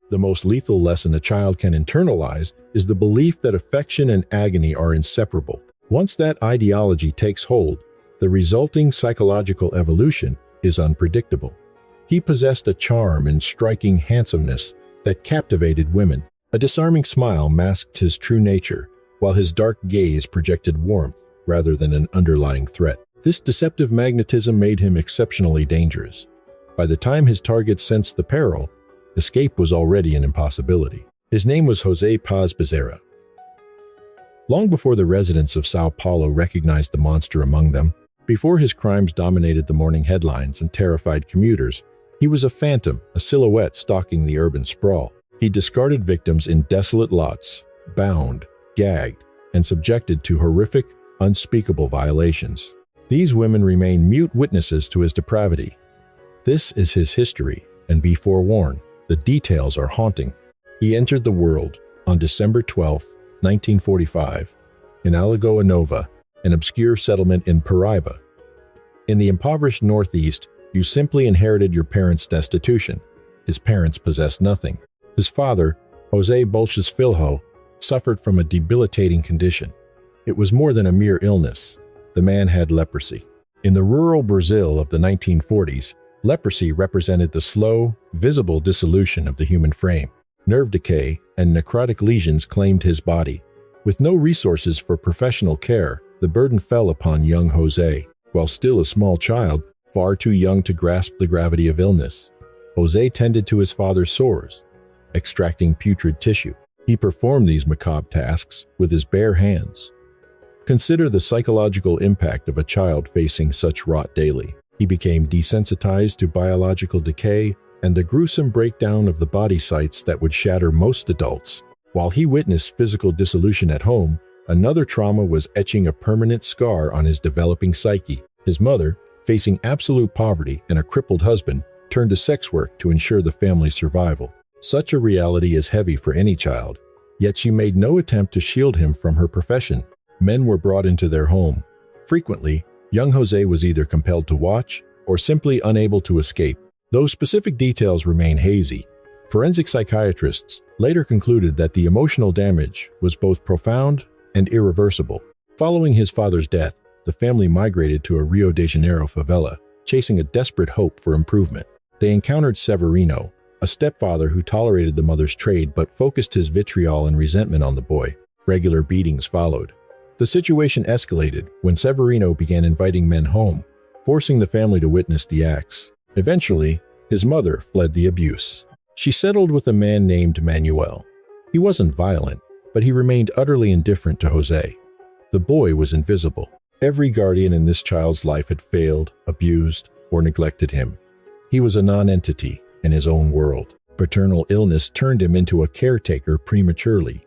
The most lethal lesson a child can internalize is the belief that affection and agony are inseparable. Once that ideology takes hold, the resulting psychological evolution is unpredictable. He possessed a charm and striking handsomeness that captivated women. A disarming smile masked his true nature, while his dark gaze projected warmth rather than an underlying threat. This deceptive magnetism made him exceptionally dangerous. By the time his target sensed the peril, escape was already an impossibility. His name was José Paz Bezerra. Long before the residents of São Paulo recognized the monster among them, before his crimes dominated the morning headlines and terrified commuters, he was a phantom, a silhouette stalking the urban sprawl. He discarded victims in desolate lots, bound, gagged, and subjected to horrific, unspeakable violations. These women remain mute witnesses to his depravity. This is his history, and be forewarned, the details are haunting. He entered the world on December 12, 1945, in Alagoa Nova, an obscure settlement in Paraíba. In the impoverished Northeast, you simply inherited your parents' destitution. His parents possessed nothing. His father, José Bolches Filho, suffered from a debilitating condition. It was more than a mere illness. The man had leprosy. In the rural Brazil of the 1940s, leprosy represented the slow, visible dissolution of the human frame. Nerve decay and necrotic lesions claimed his body. With no resources for professional care, the burden fell upon young José. While still a small child, far too young to grasp the gravity of illness, José tended to his father's sores, extracting putrid tissue. He performed these macabre tasks with his bare hands. Consider the psychological impact of a child facing such rot daily. He became desensitized to biological decay and the gruesome breakdown of the body sites that would shatter most adults. While he witnessed physical dissolution at home, another trauma was etching a permanent scar on his developing psyche. His mother, facing absolute poverty and a crippled husband, turned to sex work to ensure the family's survival. Such a reality is heavy for any child, yet she made no attempt to shield him from her profession. Men were brought into their home. Frequently, young José was either compelled to watch or simply unable to escape. Though specific details remain hazy, forensic psychiatrists later concluded that the emotional damage was both profound and irreversible. Following his father's death, the family migrated to a Rio de Janeiro favela, chasing a desperate hope for improvement. They encountered Severino, a stepfather who tolerated the mother's trade but focused his vitriol and resentment on the boy. Regular beatings followed. The situation escalated when Severino began inviting men home, forcing the family to witness the acts. Eventually, his mother fled the abuse. She settled with a man named Manuel. He wasn't violent, but he remained utterly indifferent to José. The boy was invisible. Every guardian in this child's life had failed, abused, or neglected him. He was a non-entity in his own world. Paternal illness turned him into a caretaker prematurely.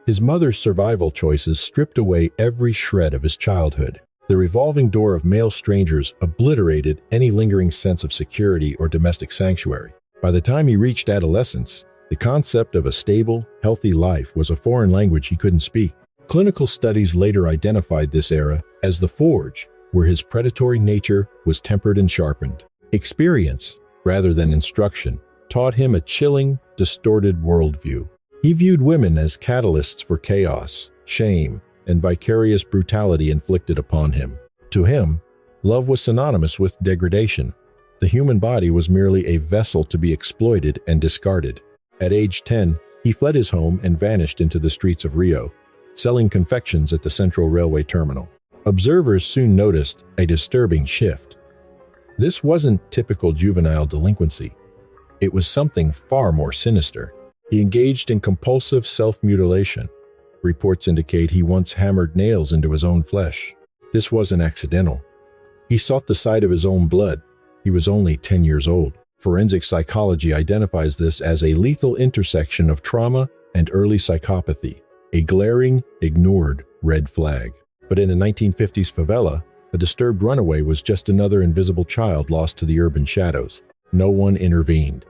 His mother's survival choices stripped away every shred of his childhood. The revolving door of male strangers obliterated any lingering sense of security or domestic sanctuary. By the time he reached adolescence, the concept of a stable, healthy life was a foreign language he couldn't speak. Clinical studies later identified this era as the forge, where his predatory nature was tempered and sharpened. Experience, rather than instruction, taught him a chilling, distorted worldview. He viewed women as catalysts for chaos, shame, and vicarious brutality inflicted upon him. To him, love was synonymous with degradation. The human body was merely a vessel to be exploited and discarded. At age 10, he fled his home and vanished into the streets of Rio, selling confections at the Central Railway Terminal. Observers soon noticed a disturbing shift. This wasn't typical juvenile delinquency. It was something far more sinister. He engaged in compulsive self-mutilation. Reports indicate he once hammered nails into his own flesh. This wasn't accidental. He sought the sight of his own blood. He was only 10 years old. Forensic psychology identifies this as a lethal intersection of trauma and early psychopathy, a glaring, ignored red flag. But in a 1950s favela, a disturbed runaway was just another invisible child lost to the urban shadows. No one intervened.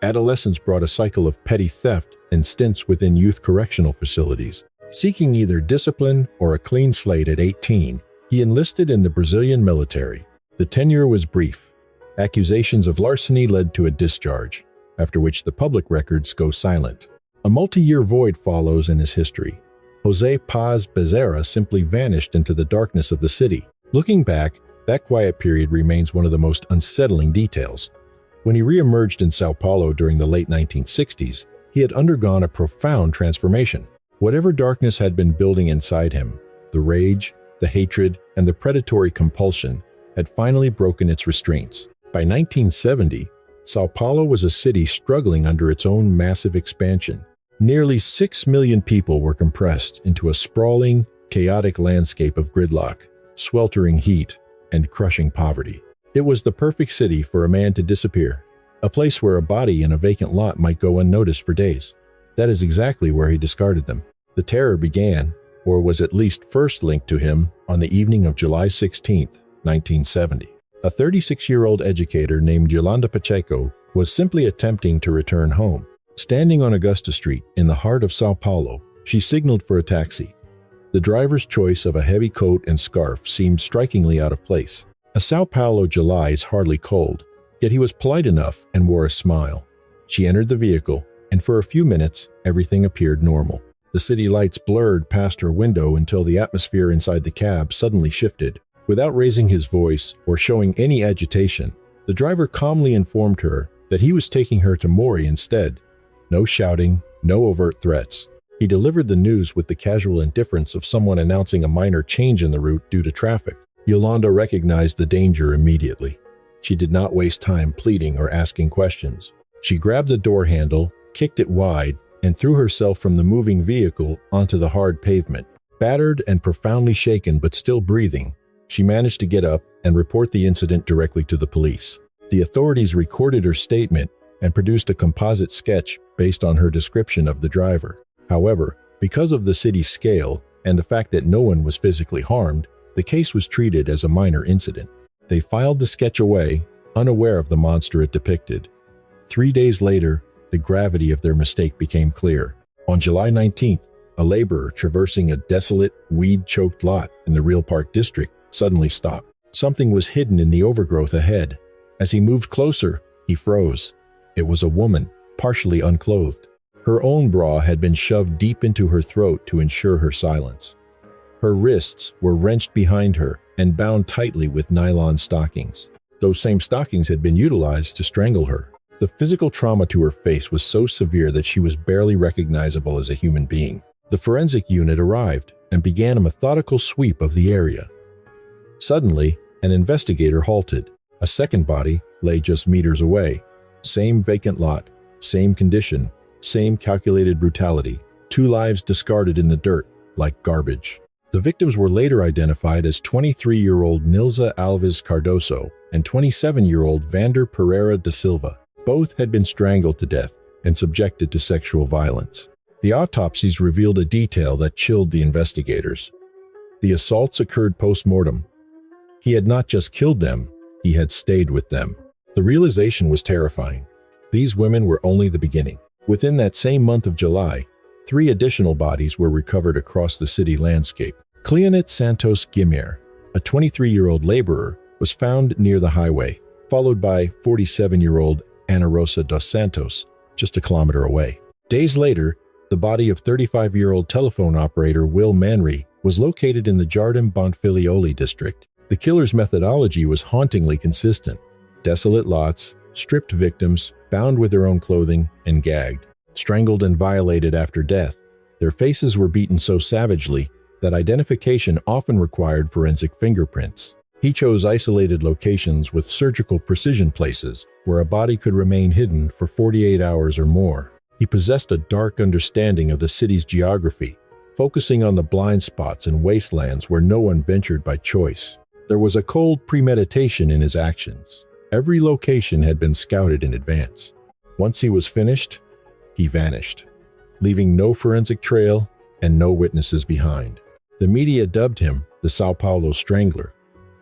Adolescence brought a cycle of petty theft and stints within youth correctional facilities. Seeking either discipline or a clean slate at 18, he enlisted in the Brazilian military. The tenure was brief. Accusations of larceny led to a discharge. after which the public records go silent. A multi-year void follows in his history. José Paz Bezerra simply vanished into the darkness of the city. Looking back, that quiet period remains one of the most unsettling details. When he re-emerged in São Paulo during the late 1960s, he had undergone a profound transformation. Whatever darkness had been building inside him, the rage, the hatred, and the predatory compulsion, had finally broken its restraints. By 1970, São Paulo was a city struggling under its own massive expansion. Nearly 6 million people were compressed into a sprawling, chaotic landscape of gridlock, sweltering heat, and crushing poverty. It was the perfect city for a man to disappear, a place where a body in a vacant lot might go unnoticed for days. That is exactly where he discarded them. The terror began, or was at least first linked to him, on the evening of July 16, 1970. A 36-year-old educator named Yolanda Pacheco was simply attempting to return home. Standing on Augusta Street in the heart of São Paulo, she signaled for a taxi. The driver's choice of a heavy coat and scarf seemed strikingly out of place. A São Paulo July is hardly cold, yet he was polite enough and wore a smile. She entered the vehicle, and for a few minutes, everything appeared normal. The city lights blurred past her window until the atmosphere inside the cab suddenly shifted. Without raising his voice or showing any agitation, the driver calmly informed her that he was taking her to Mori instead. No shouting, no overt threats. He delivered the news with the casual indifference of someone announcing a minor change in the route due to traffic. Yolanda recognized the danger immediately. She did not waste time pleading or asking questions. She grabbed the door handle, kicked it wide, and threw herself from the moving vehicle onto the hard pavement. Battered and profoundly shaken but still breathing, she managed to get up and report the incident directly to the police. The authorities recorded her statement and produced a composite sketch based on her description of the driver. However, because of the city's scale and the fact that no one was physically harmed, the case was treated as a minor incident. They filed the sketch away, unaware of the monster it depicted. 3 days later, the gravity of their mistake became clear. On July 19th, a laborer traversing a desolate, weed-choked lot in the Real Park district suddenly stopped. Something was hidden in the overgrowth ahead. As he moved closer, he froze. It was a woman, partially unclothed. Her own bra had been shoved deep into her throat to ensure her silence. Her wrists were wrenched behind her and bound tightly with nylon stockings. Those same stockings had been utilized to strangle her. The physical trauma to her face was so severe that she was barely recognizable as a human being. The forensic unit arrived and began a methodical sweep of the area. Suddenly, an investigator halted. A second body lay just meters away. Same vacant lot, same condition, same calculated brutality. 2 lives discarded in the dirt like garbage. The victims were later identified as 23-year-old Nilza Alves Cardoso and 27-year-old Vander Pereira da Silva. Both had been strangled to death and subjected to sexual violence. The autopsies revealed a detail that chilled the investigators. The assaults occurred post-mortem. He had not just killed them, he had stayed with them. The realization was terrifying. These women were only the beginning. Within that same month of July, 3 additional bodies were recovered across the city landscape. Cleonet Santos Guimar, a 23-year-old laborer, was found near the highway, followed by 47-year-old Ana Rosa dos Santos, just a kilometer away. Days later, the body of 35-year-old telephone operator Will Manry was located in the Jardim Bonfilioli district. The killer's methodology was hauntingly consistent. Desolate lots, stripped victims, bound with their own clothing, and gagged. Strangled and violated after death, their faces were beaten so savagely that identification often required forensic fingerprints. He chose isolated locations with surgical precision places where a body could remain hidden for 48 hours or more. He possessed a dark understanding of the city's geography, focusing on the blind spots and wastelands where no one ventured by choice. There was a cold premeditation in his actions. Every location had been scouted in advance. Once he was finished, he vanished, leaving no forensic trail and no witnesses behind. The media dubbed him the São Paulo Strangler,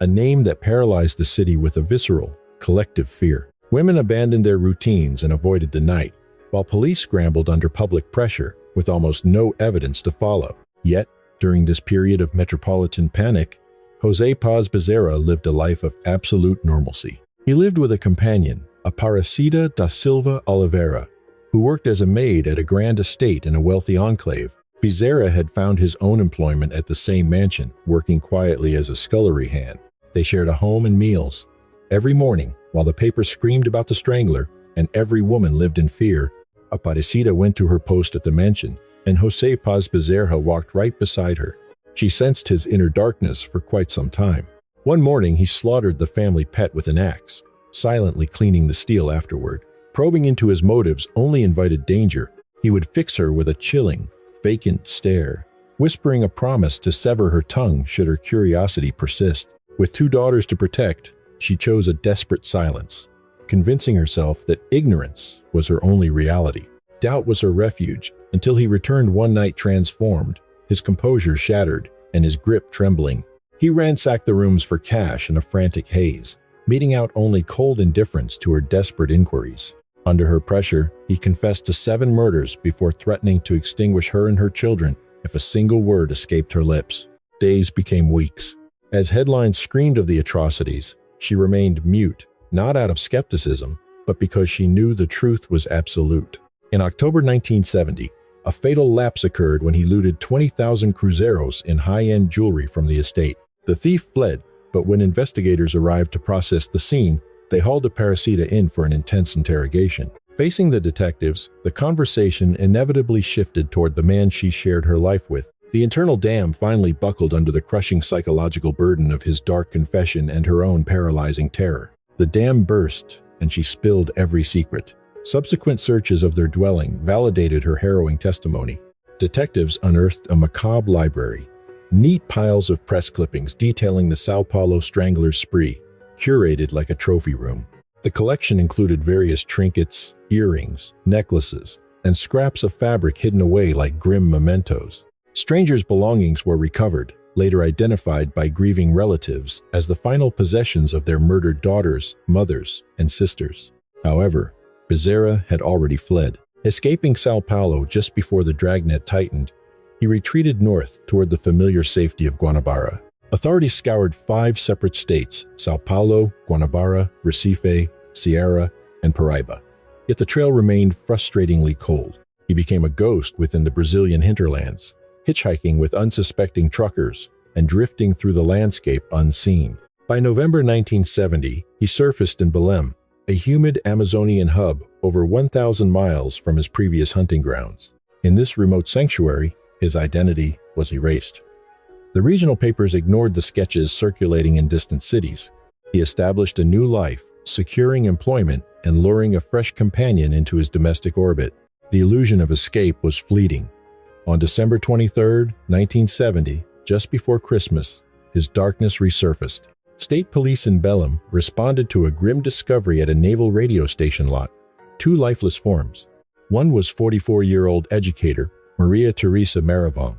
a name that paralyzed the city with a visceral, collective fear. Women abandoned their routines and avoided the night, while police scrambled under public pressure with almost no evidence to follow. Yet, during this period of metropolitan panic, José Paz Bezerra lived a life of absolute normalcy. He lived with a companion, Aparecida da Silva Oliveira, who worked as a maid at a grand estate in a wealthy enclave. Bezerra had found his own employment at the same mansion, working quietly as a scullery hand. They shared a home and meals. Every morning, while the paper screamed about the strangler and every woman lived in fear, Aparecida went to her post at the mansion, and José Paz Bezerra walked right beside her. She sensed his inner darkness for quite some time. One morning, he slaughtered the family pet with an axe, silently cleaning the steel afterward. Probing into his motives only invited danger. He would fix her with a chilling, vacant stare, whispering a promise to sever her tongue should her curiosity persist. With 2 daughters to protect, she chose a desperate silence, convincing herself that ignorance was her only reality. Doubt was her refuge, until he returned one night transformed, his composure shattered and his grip trembling. He ransacked the rooms for cash in a frantic haze, meting out only cold indifference to her desperate inquiries. Under her pressure, he confessed to 7 murders before threatening to extinguish her and her children if a single word escaped her lips. Days became weeks. As headlines screamed of the atrocities, she remained mute, not out of skepticism, but because she knew the truth was absolute. In October 1970, a fatal lapse occurred when he looted 20,000 cruzeros in high-end jewelry from the estate. The thief fled, but when investigators arrived to process the scene, they hauled Aparecida in for an intense interrogation. Facing the detectives, the conversation inevitably shifted toward the man she shared her life with. The internal dam finally buckled under the crushing psychological burden of his dark confession and her own paralyzing terror. The dam burst, and she spilled every secret. Subsequent searches of their dwelling validated her harrowing testimony. Detectives unearthed a macabre library, neat piles of press clippings detailing the São Paulo Strangler's spree, curated like a trophy room. The collection included various trinkets, earrings, necklaces, and scraps of fabric hidden away like grim mementos. Strangers' belongings were recovered, later identified by grieving relatives as the final possessions of their murdered daughters, mothers, and sisters. However, Bezerra had already fled. Escaping São Paulo just before the dragnet tightened, he retreated north toward the familiar safety of Guanabara. Authorities scoured 5 separate states: São Paulo, Guanabara, Recife, Ceará, and Paraíba. Yet the trail remained frustratingly cold. He became a ghost within the Brazilian hinterlands, hitchhiking with unsuspecting truckers and drifting through the landscape unseen. By November 1970, he surfaced in Belém, a humid Amazonian hub over 1,000 miles from his previous hunting grounds. In this remote sanctuary, his identity was erased. The regional papers ignored the sketches circulating in distant cities. He established a new life, securing employment and luring a fresh companion into his domestic orbit. The illusion of escape was fleeting. On December 23, 1970, just before Christmas, his darkness resurfaced. State police in Belém responded to a grim discovery at a naval radio station lot. 2 lifeless forms. One was 44-year-old educator Maria Teresa Maravong.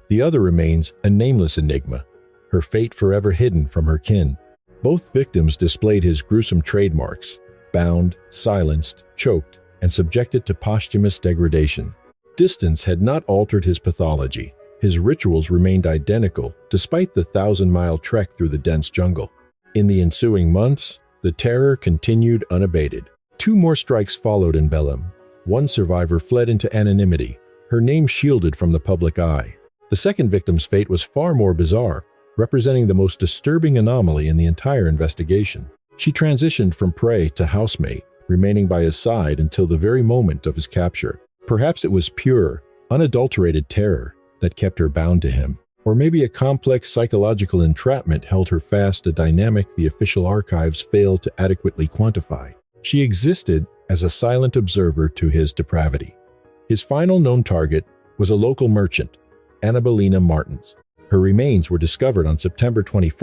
The other remains a nameless enigma, her fate forever hidden from her kin. Both victims displayed his gruesome trademarks: bound, silenced, choked, and subjected to posthumous degradation. Distance had not altered his pathology. His rituals remained identical despite the 1,000-mile trek through the dense jungle. In the ensuing months, the terror continued unabated. 2 more strikes followed in Belém. One survivor fled into anonymity, her name shielded from the public eye. The second victim's fate was far more bizarre, representing the most disturbing anomaly in the entire investigation. She transitioned from prey to housemate, remaining by his side until the very moment of his capture. Perhaps it was pure, unadulterated terror that kept her bound to him. Or maybe a complex psychological entrapment held her fast, a dynamic the official archives failed to adequately quantify. She existed as a silent observer to his depravity. His final known target was a local merchant, Annabelina Martins. Her remains were discovered on September 21,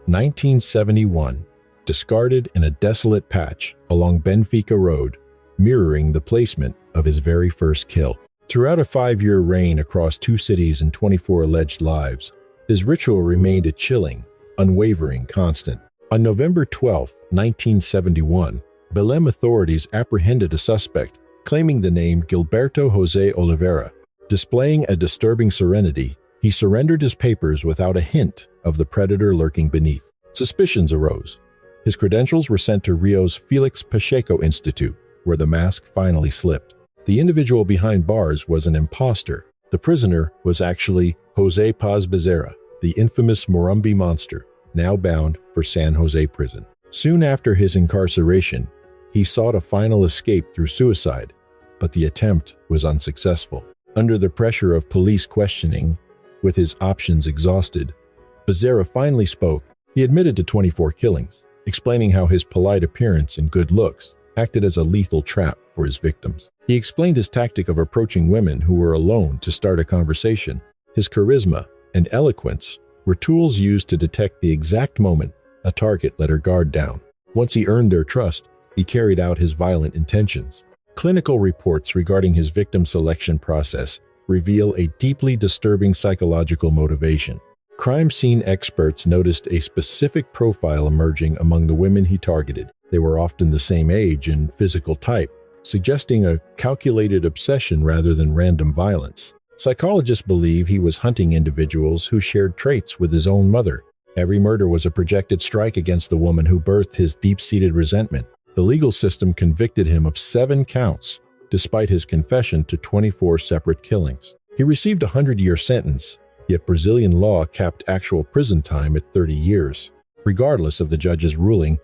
1971, discarded in a desolate patch along Benfica Road, mirroring the placement of his very first kill. Throughout a 5-year reign across 2 cities and 24 alleged lives, his ritual remained a chilling, unwavering constant. On November 12, 1971, Belém authorities apprehended a suspect, claiming the name Gilberto José Oliveira. Displaying a disturbing serenity, he surrendered his papers without a hint of the predator lurking beneath. Suspicions arose. His credentials were sent to Rio's Felix Pacheco Institute, where the mask finally slipped. The individual behind bars was an imposter. The prisoner was actually José Paz Bezerra, the infamous Morumbi monster, now bound for San Jose prison. Soon after his incarceration, he sought a final escape through suicide, but the attempt was unsuccessful. Under the pressure of police questioning, with his options exhausted, Bezerra finally spoke. He admitted to 24 killings, explaining how his polite appearance and good looks acted as a lethal trap for his victims. He explained his tactic of approaching women who were alone to start a conversation. His charisma and eloquence were tools used to detect the exact moment a target let her guard down. Once he earned their trust, he carried out his violent intentions. Clinical reports regarding his victim selection process reveal a deeply disturbing psychological motivation. Crime scene experts noticed a specific profile emerging among the women he targeted. They were often the same age and physical type, suggesting a calculated obsession rather than random violence. Psychologists believe he was hunting individuals who shared traits with his own mother. Every murder was a projected strike against the woman who birthed his deep-seated resentment. The legal system convicted him of 7 counts, despite his confession to 24 separate killings. He received a 100-year sentence, yet Brazilian law capped actual prison time at 30 years. Regardless of the judge's ruling,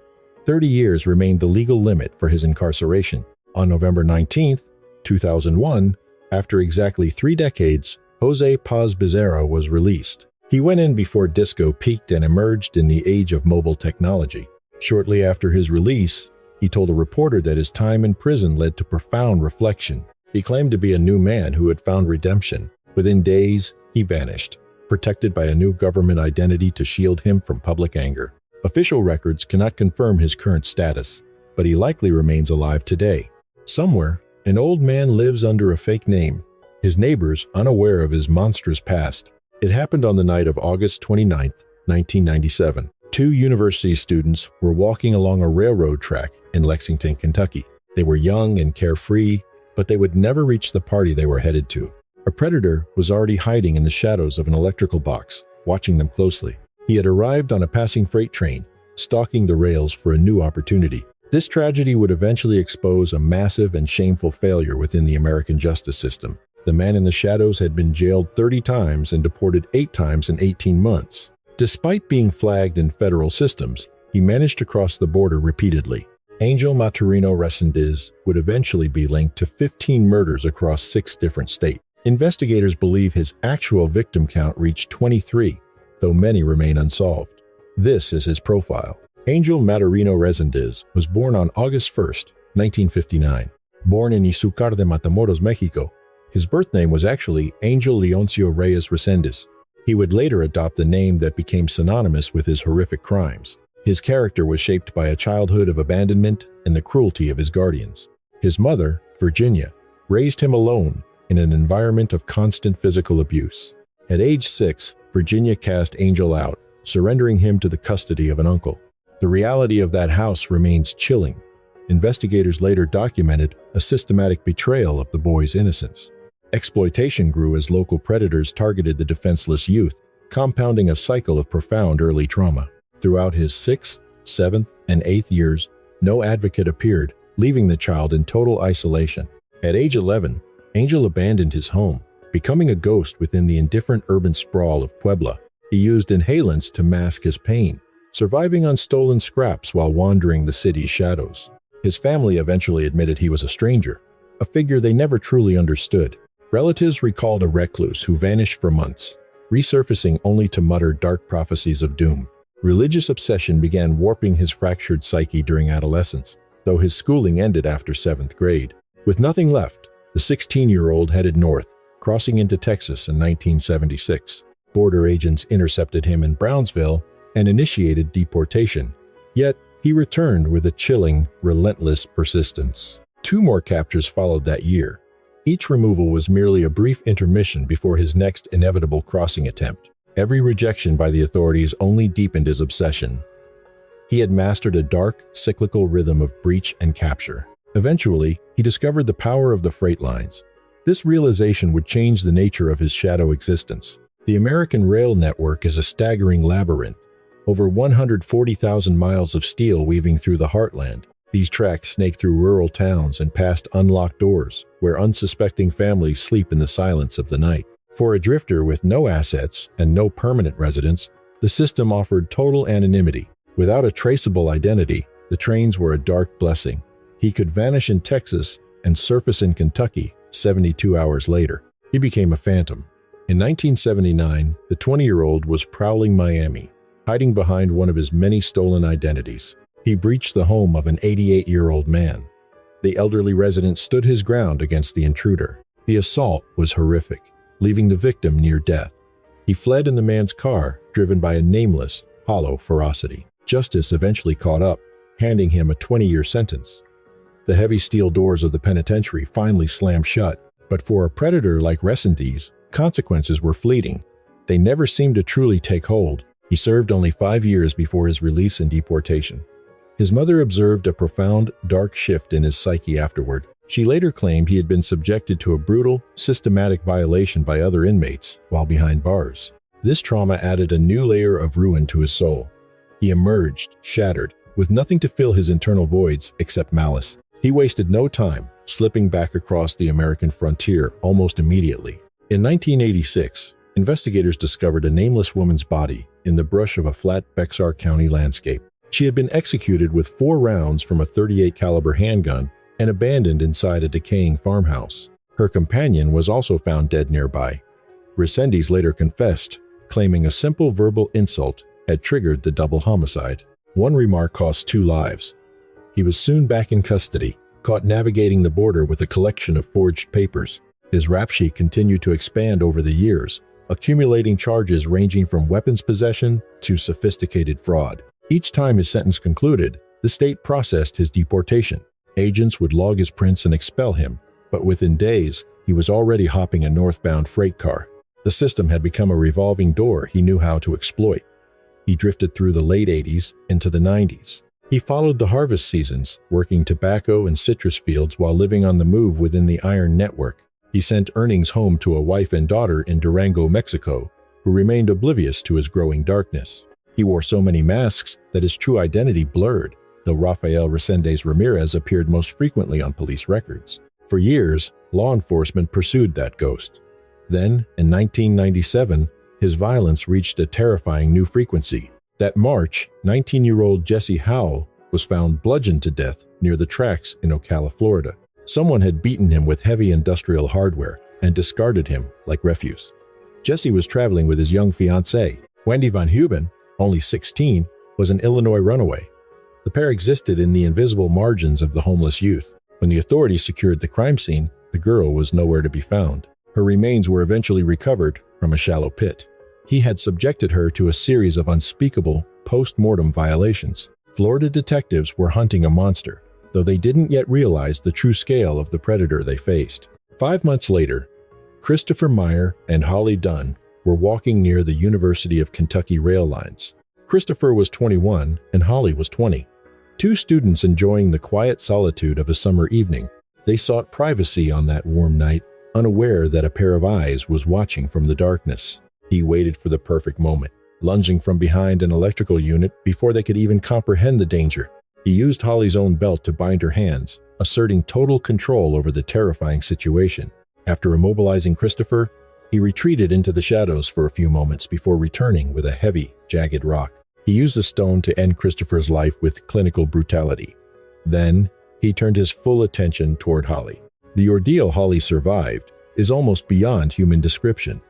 30 years remained the legal limit for his incarceration. On November 19, 2001, after exactly 3 decades, José Paz Bezerra was released. He went in before disco peaked and emerged in the age of mobile technology. Shortly after his release, he told a reporter that his time in prison led to profound reflection. He claimed to be a new man who had found redemption. Within days, he vanished, protected by a new government identity to shield him from public anger. Official records cannot confirm his current status, but he likely remains alive today. Somewhere, an old man lives under a fake name, his neighbors unaware of his monstrous past. It happened on the night of August 29, 1997. 2 university students were walking along a railroad track in Lexington, Kentucky. They were young and carefree, but they would never reach the party they were headed to. A predator was already hiding in the shadows of an electrical box, watching them closely. He had arrived on a passing freight train, stalking the rails for a new opportunity. This tragedy would eventually expose a massive and shameful failure within the American justice system. The man in the shadows had been jailed 30 times and deported 8 times in 18 months. Despite being flagged in federal systems, he managed to cross the border repeatedly. Angel Maturino Reséndiz would eventually be linked to 15 murders across 6 different states. Investigators believe his actual victim count reached 23, though many remain unsolved. This is his profile. Angel Maturino Reséndiz was born on August 1, 1959. Born in Izúcar de Matamoros, Mexico, his birth name was actually Angel Leoncio Reyes Reséndiz. He would later adopt the name that became synonymous with his horrific crimes. His character was shaped by a childhood of abandonment and the cruelty of his guardians. His mother, Virginia, raised him alone in an environment of constant physical abuse. At age 6, Virginia cast Angel out, surrendering him to the custody of an uncle. The reality of that house remains chilling. Investigators later documented a systematic betrayal of the boy's innocence. Exploitation grew as local predators targeted the defenseless youth, compounding a cycle of profound early trauma. Throughout his 6th, 7th, and 8th years, no advocate appeared, leaving the child in total isolation. At age 11, Angel abandoned his home, becoming a ghost within the indifferent urban sprawl of Puebla. He used inhalants to mask his pain, surviving on stolen scraps while wandering the city's shadows. His family eventually admitted he was a stranger, a figure they never truly understood. Relatives recalled a recluse who vanished for months, resurfacing only to mutter dark prophecies of doom. Religious obsession began warping his fractured psyche during adolescence, though his schooling ended after 7th grade. With nothing left, the 16-year-old headed north, crossing into Texas in 1976. Border agents intercepted him in Brownsville and initiated deportation. Yet, he returned with a chilling, relentless persistence. 2 more captures followed that year. Each removal was merely a brief intermission before his next inevitable crossing attempt. Every rejection by the authorities only deepened his obsession. He had mastered a dark, cyclical rhythm of breach and capture. Eventually, he discovered the power of the freight lines. This realization would change the nature of his shadow existence. The American rail network is a staggering labyrinth, Over 140,000 miles of steel weaving through the heartland. These tracks snake through rural towns and past unlocked doors, where unsuspecting families sleep in the silence of the night. For a drifter with no assets and no permanent residence, the system offered total anonymity. Without a traceable identity, the trains were a dark blessing. He could vanish in Texas and surface in Kentucky 72 hours later. He became a phantom. In 1979, the 20-year-old was prowling Miami, hiding behind one of his many stolen identities. He breached the home of an 88-year-old man. The elderly resident stood his ground against the intruder. The assault was horrific, leaving the victim near death. He fled in the man's car, driven by a nameless, hollow ferocity. Justice eventually caught up, handing him a 20-year sentence. The heavy steel doors of the penitentiary finally slammed shut, but for a predator like Reséndiz, consequences were fleeting. They never seemed to truly take hold. He served only 5 years before his release and deportation. His mother observed a profound, dark shift in his psyche afterward. She later claimed he had been subjected to a brutal, systematic violation by other inmates while behind bars. This trauma added a new layer of ruin to his soul. He emerged, shattered, with nothing to fill his internal voids except malice. He wasted no time, slipping back across the American frontier almost immediately. In 1986, investigators discovered a nameless woman's body in the brush of a flat Bexar County landscape. She had been executed with 4 rounds from a .38 caliber handgun and abandoned inside a decaying farmhouse. Her companion was also found dead nearby. Reséndiz later confessed, claiming a simple verbal insult had triggered the double homicide. One remark cost 2 lives. He was soon back in custody, caught navigating the border with a collection of forged papers. His rap sheet continued to expand over the years, accumulating charges ranging from weapons possession to sophisticated fraud. Each time his sentence concluded, the state processed his deportation. Agents would log his prints and expel him, but within days, he was already hopping a northbound freight car. The system had become a revolving door he knew how to exploit. He drifted through the late 80s into the 90s. He followed the harvest seasons, working tobacco and citrus fields while living on the move within the iron network. He sent earnings home to a wife and daughter in Durango, Mexico, who remained oblivious to his growing darkness. He wore so many masks that his true identity blurred, though Rafael Reséndiz Ramirez appeared most frequently on police records. For years, law enforcement pursued that ghost. Then, in 1997, his violence reached a terrifying new frequency. That March, 19-year-old Jesse Howell was found bludgeoned to death near the tracks in Ocala, Florida. Someone had beaten him with heavy industrial hardware and discarded him like refuse. Jesse was traveling with his young fiancée. Wendy Van Huben, only 16, was an Illinois runaway. The pair existed in the invisible margins of the homeless youth. When the authorities secured the crime scene, the girl was nowhere to be found. Her remains were eventually recovered from a shallow pit. He had subjected her to a series of unspeakable post-mortem violations. Florida detectives were hunting a monster, though they didn't yet realize the true scale of the predator they faced. 5 months later, Christopher Meyer and Holly Dunn were walking near the University of Kentucky rail lines. Christopher was 21 and Holly was 20. 2 students enjoying the quiet solitude of a summer evening. They sought privacy on that warm night, unaware that a pair of eyes was watching from the darkness. He waited for the perfect moment, lunging from behind an electrical unit before they could even comprehend the danger. He used Holly's own belt to bind her hands, asserting total control over the terrifying situation. After immobilizing Christopher, he retreated into the shadows for a few moments before returning with a heavy, jagged rock. He used the stone to end Christopher's life with clinical brutality. Then, he turned his full attention toward Holly. The ordeal Holly survived is almost beyond human description.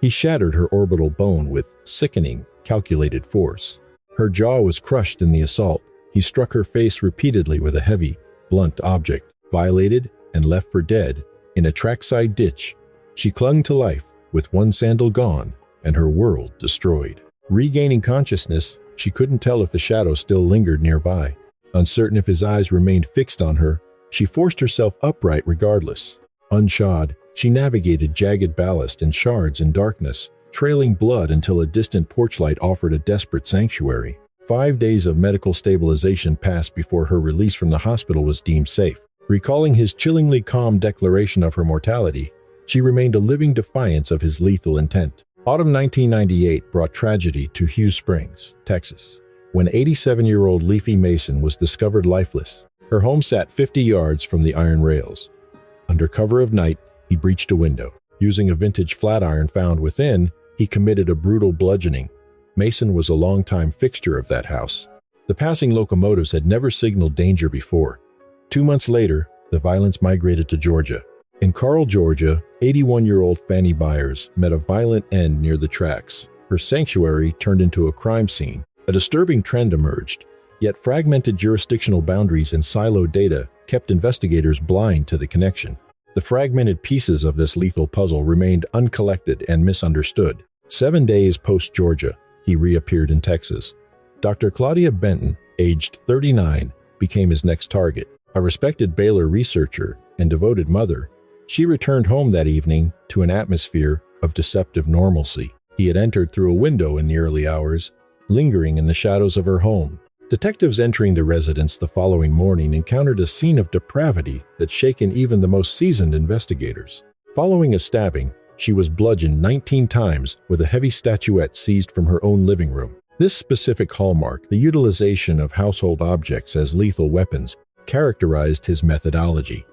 He shattered her orbital bone with sickening, calculated force. Her jaw was crushed in the assault. He struck her face repeatedly with a heavy, blunt object. Violated and left for dead in a trackside ditch, she clung to life with one sandal gone and her world destroyed. Regaining consciousness, she couldn't tell if the shadow still lingered nearby. Uncertain if his eyes remained fixed on her, she forced herself upright regardless. Unshod, she navigated jagged ballast and shards in darkness, trailing blood until a distant porch light offered a desperate sanctuary. 5 days of medical stabilization passed before her release from the hospital was deemed safe. Recalling his chillingly calm declaration of her mortality, she remained a living defiance of his lethal intent. Autumn 1998 brought tragedy to Hughes Springs, Texas, when 87-year-old Leafy Mason was discovered lifeless. Her home sat 50 yards from the iron rails. Under cover of night, he breached a window. Using a vintage flat iron found within, he committed a brutal bludgeoning. Mason was a longtime fixture of that house. The passing locomotives had never signaled danger before. 2 months later, the violence migrated to Georgia. In Carl, Georgia, 81-year-old Fanny Byers met a violent end near the tracks. Her sanctuary turned into a crime scene. A disturbing trend emerged, yet fragmented jurisdictional boundaries and siloed data kept investigators blind to the connection. The fragmented pieces of this lethal puzzle remained uncollected and misunderstood. 7 days post-Georgia, he reappeared in Texas. Dr. Claudia Benton, aged 39, became his next target. A respected Baylor researcher and devoted mother, she returned home that evening to an atmosphere of deceptive normalcy. He had entered through a window in the early hours, lingering in the shadows of her home. Detectives entering the residence the following morning encountered a scene of depravity that shaken even the most seasoned investigators. Following a stabbing, she was bludgeoned 19 times with a heavy statuette seized from her own living room. This specific hallmark, the utilization of household objects as lethal weapons, characterized his methodology.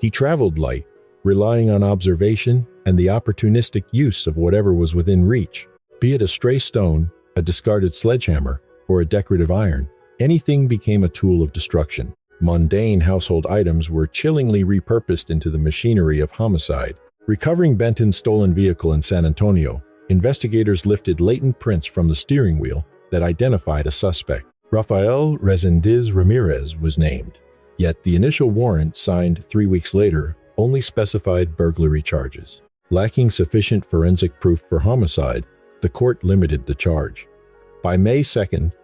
He traveled light, relying on observation and the opportunistic use of whatever was within reach. Be it a stray stone, a discarded sledgehammer, or a decorative iron, anything became a tool of destruction. Mundane household items were chillingly repurposed into the machinery of homicide. Recovering Benton's stolen vehicle in San Antonio, investigators lifted latent prints from the steering wheel that identified a suspect. Rafael Reséndiz Ramirez was named, yet the initial warrant signed 3 weeks later only specified burglary charges. Lacking sufficient forensic proof for homicide, the court limited the charge. By May 2,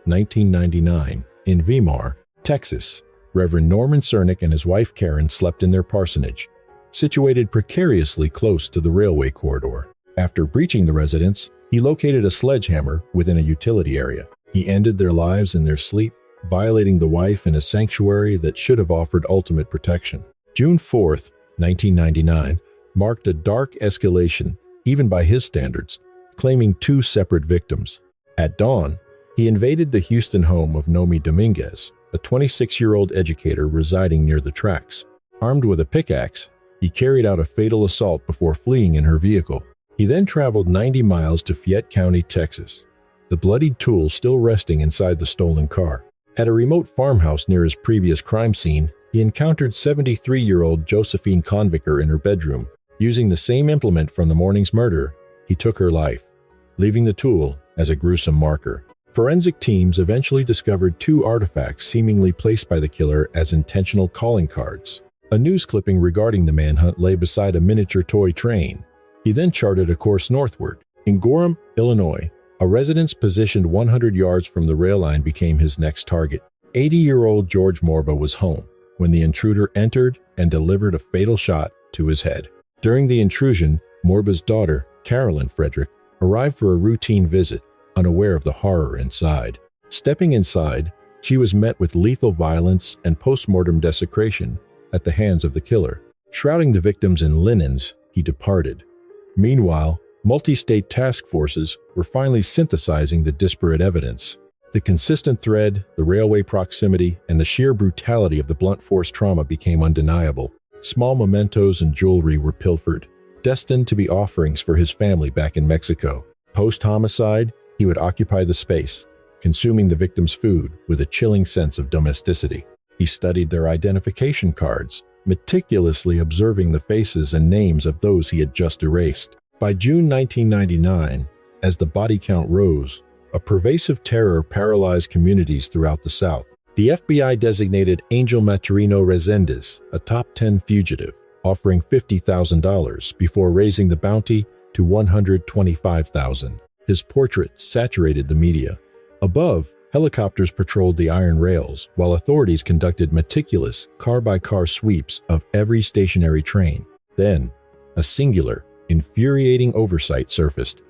1999, in Weimar, Texas, Reverend Norman Cernick and his wife Karen slept in their parsonage, situated precariously close to the railway corridor. After breaching the residence, he located a sledgehammer within a utility area. He ended their lives in their sleep, violating the wife in a sanctuary that should have offered ultimate protection. June 4, 1999, marked a dark escalation, even by his standards, claiming 2 separate victims. At dawn, he invaded the Houston home of Nomi Dominguez, a 26-year-old educator residing near the tracks. Armed with a pickaxe, he carried out a fatal assault before fleeing in her vehicle. He then traveled 90 miles to Fayette County, Texas, the bloodied tool still resting inside the stolen car. At a remote farmhouse near his previous crime scene, he encountered 73-year-old Josephine Convicker in her bedroom. Using the same implement from the morning's murder, he took her life, leaving the tool as a gruesome marker. Forensic teams eventually discovered 2 artifacts seemingly placed by the killer as intentional calling cards. A news clipping regarding the manhunt lay beside a miniature toy train. He then charted a course northward. In Gorham, Illinois, a residence positioned 100 yards from the rail line became his next target. 80-year-old George Morba was home when the intruder entered and delivered a fatal shot to his head. During the intrusion, Morba's daughter, Carolyn Frederick, arrived for a routine visit, unaware of the horror inside. Stepping inside, she was met with lethal violence and post-mortem desecration at the hands of the killer. Shrouding the victims in linens, he departed. Meanwhile, multi-state task forces were finally synthesizing the disparate evidence. The consistent thread, the railway proximity, and the sheer brutality of the blunt force trauma became undeniable. Small mementos and jewelry were pilfered, destined to be offerings for his family back in Mexico. Post-homicide, he would occupy the space, consuming the victim's food with a chilling sense of domesticity. He studied their identification cards, meticulously observing the faces and names of those he had just erased. By June 1999, as the body count rose, a pervasive terror paralyzed communities throughout the South. The FBI designated Angel Maturino Reséndiz a top 10 fugitive, offering $50,000 before raising the bounty to $125,000. His portrait saturated the media. Above, helicopters patrolled the iron rails, while authorities conducted meticulous car-by-car sweeps of every stationary train. Then, a singular, infuriating oversight surfaced.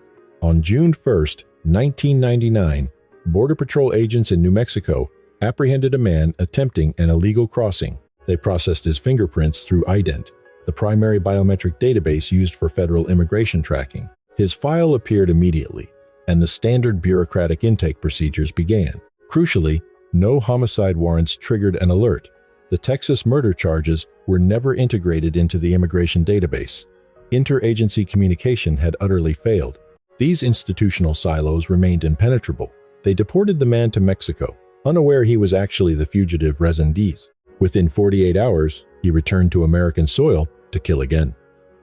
On June 1, 1999, Border Patrol agents in New Mexico apprehended a man attempting an illegal crossing. They processed his fingerprints through IDENT, the primary biometric database used for federal immigration tracking. His file appeared immediately, and the standard bureaucratic intake procedures began. Crucially, no homicide warrants triggered an alert. The Texas murder charges were never integrated into the immigration database. Interagency communication had utterly failed. These institutional silos remained impenetrable. They deported the man to Mexico, unaware he was actually the fugitive Reséndiz. Within 48 hours, he returned to American soil to kill again.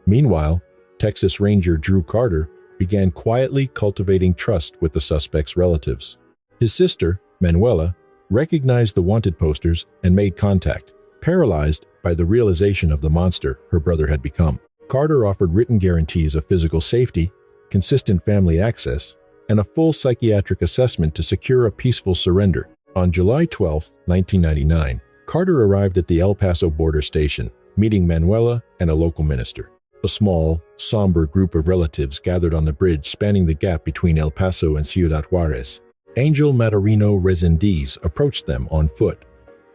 Meanwhile, Texas Ranger Drew Carter began quietly cultivating trust with the suspect's relatives. His sister, Manuela, recognized the wanted posters and made contact, paralyzed by the realization of the monster her brother had become. Carter offered written guarantees of physical safety, consistent family access, and a full psychiatric assessment to secure a peaceful surrender. On July 12, 1999, Carter arrived at the El Paso border station, meeting Manuela and a local minister. A small, somber group of relatives gathered on the bridge spanning the gap between El Paso and Ciudad Juarez. Angel Maturino Reséndiz approached them on foot.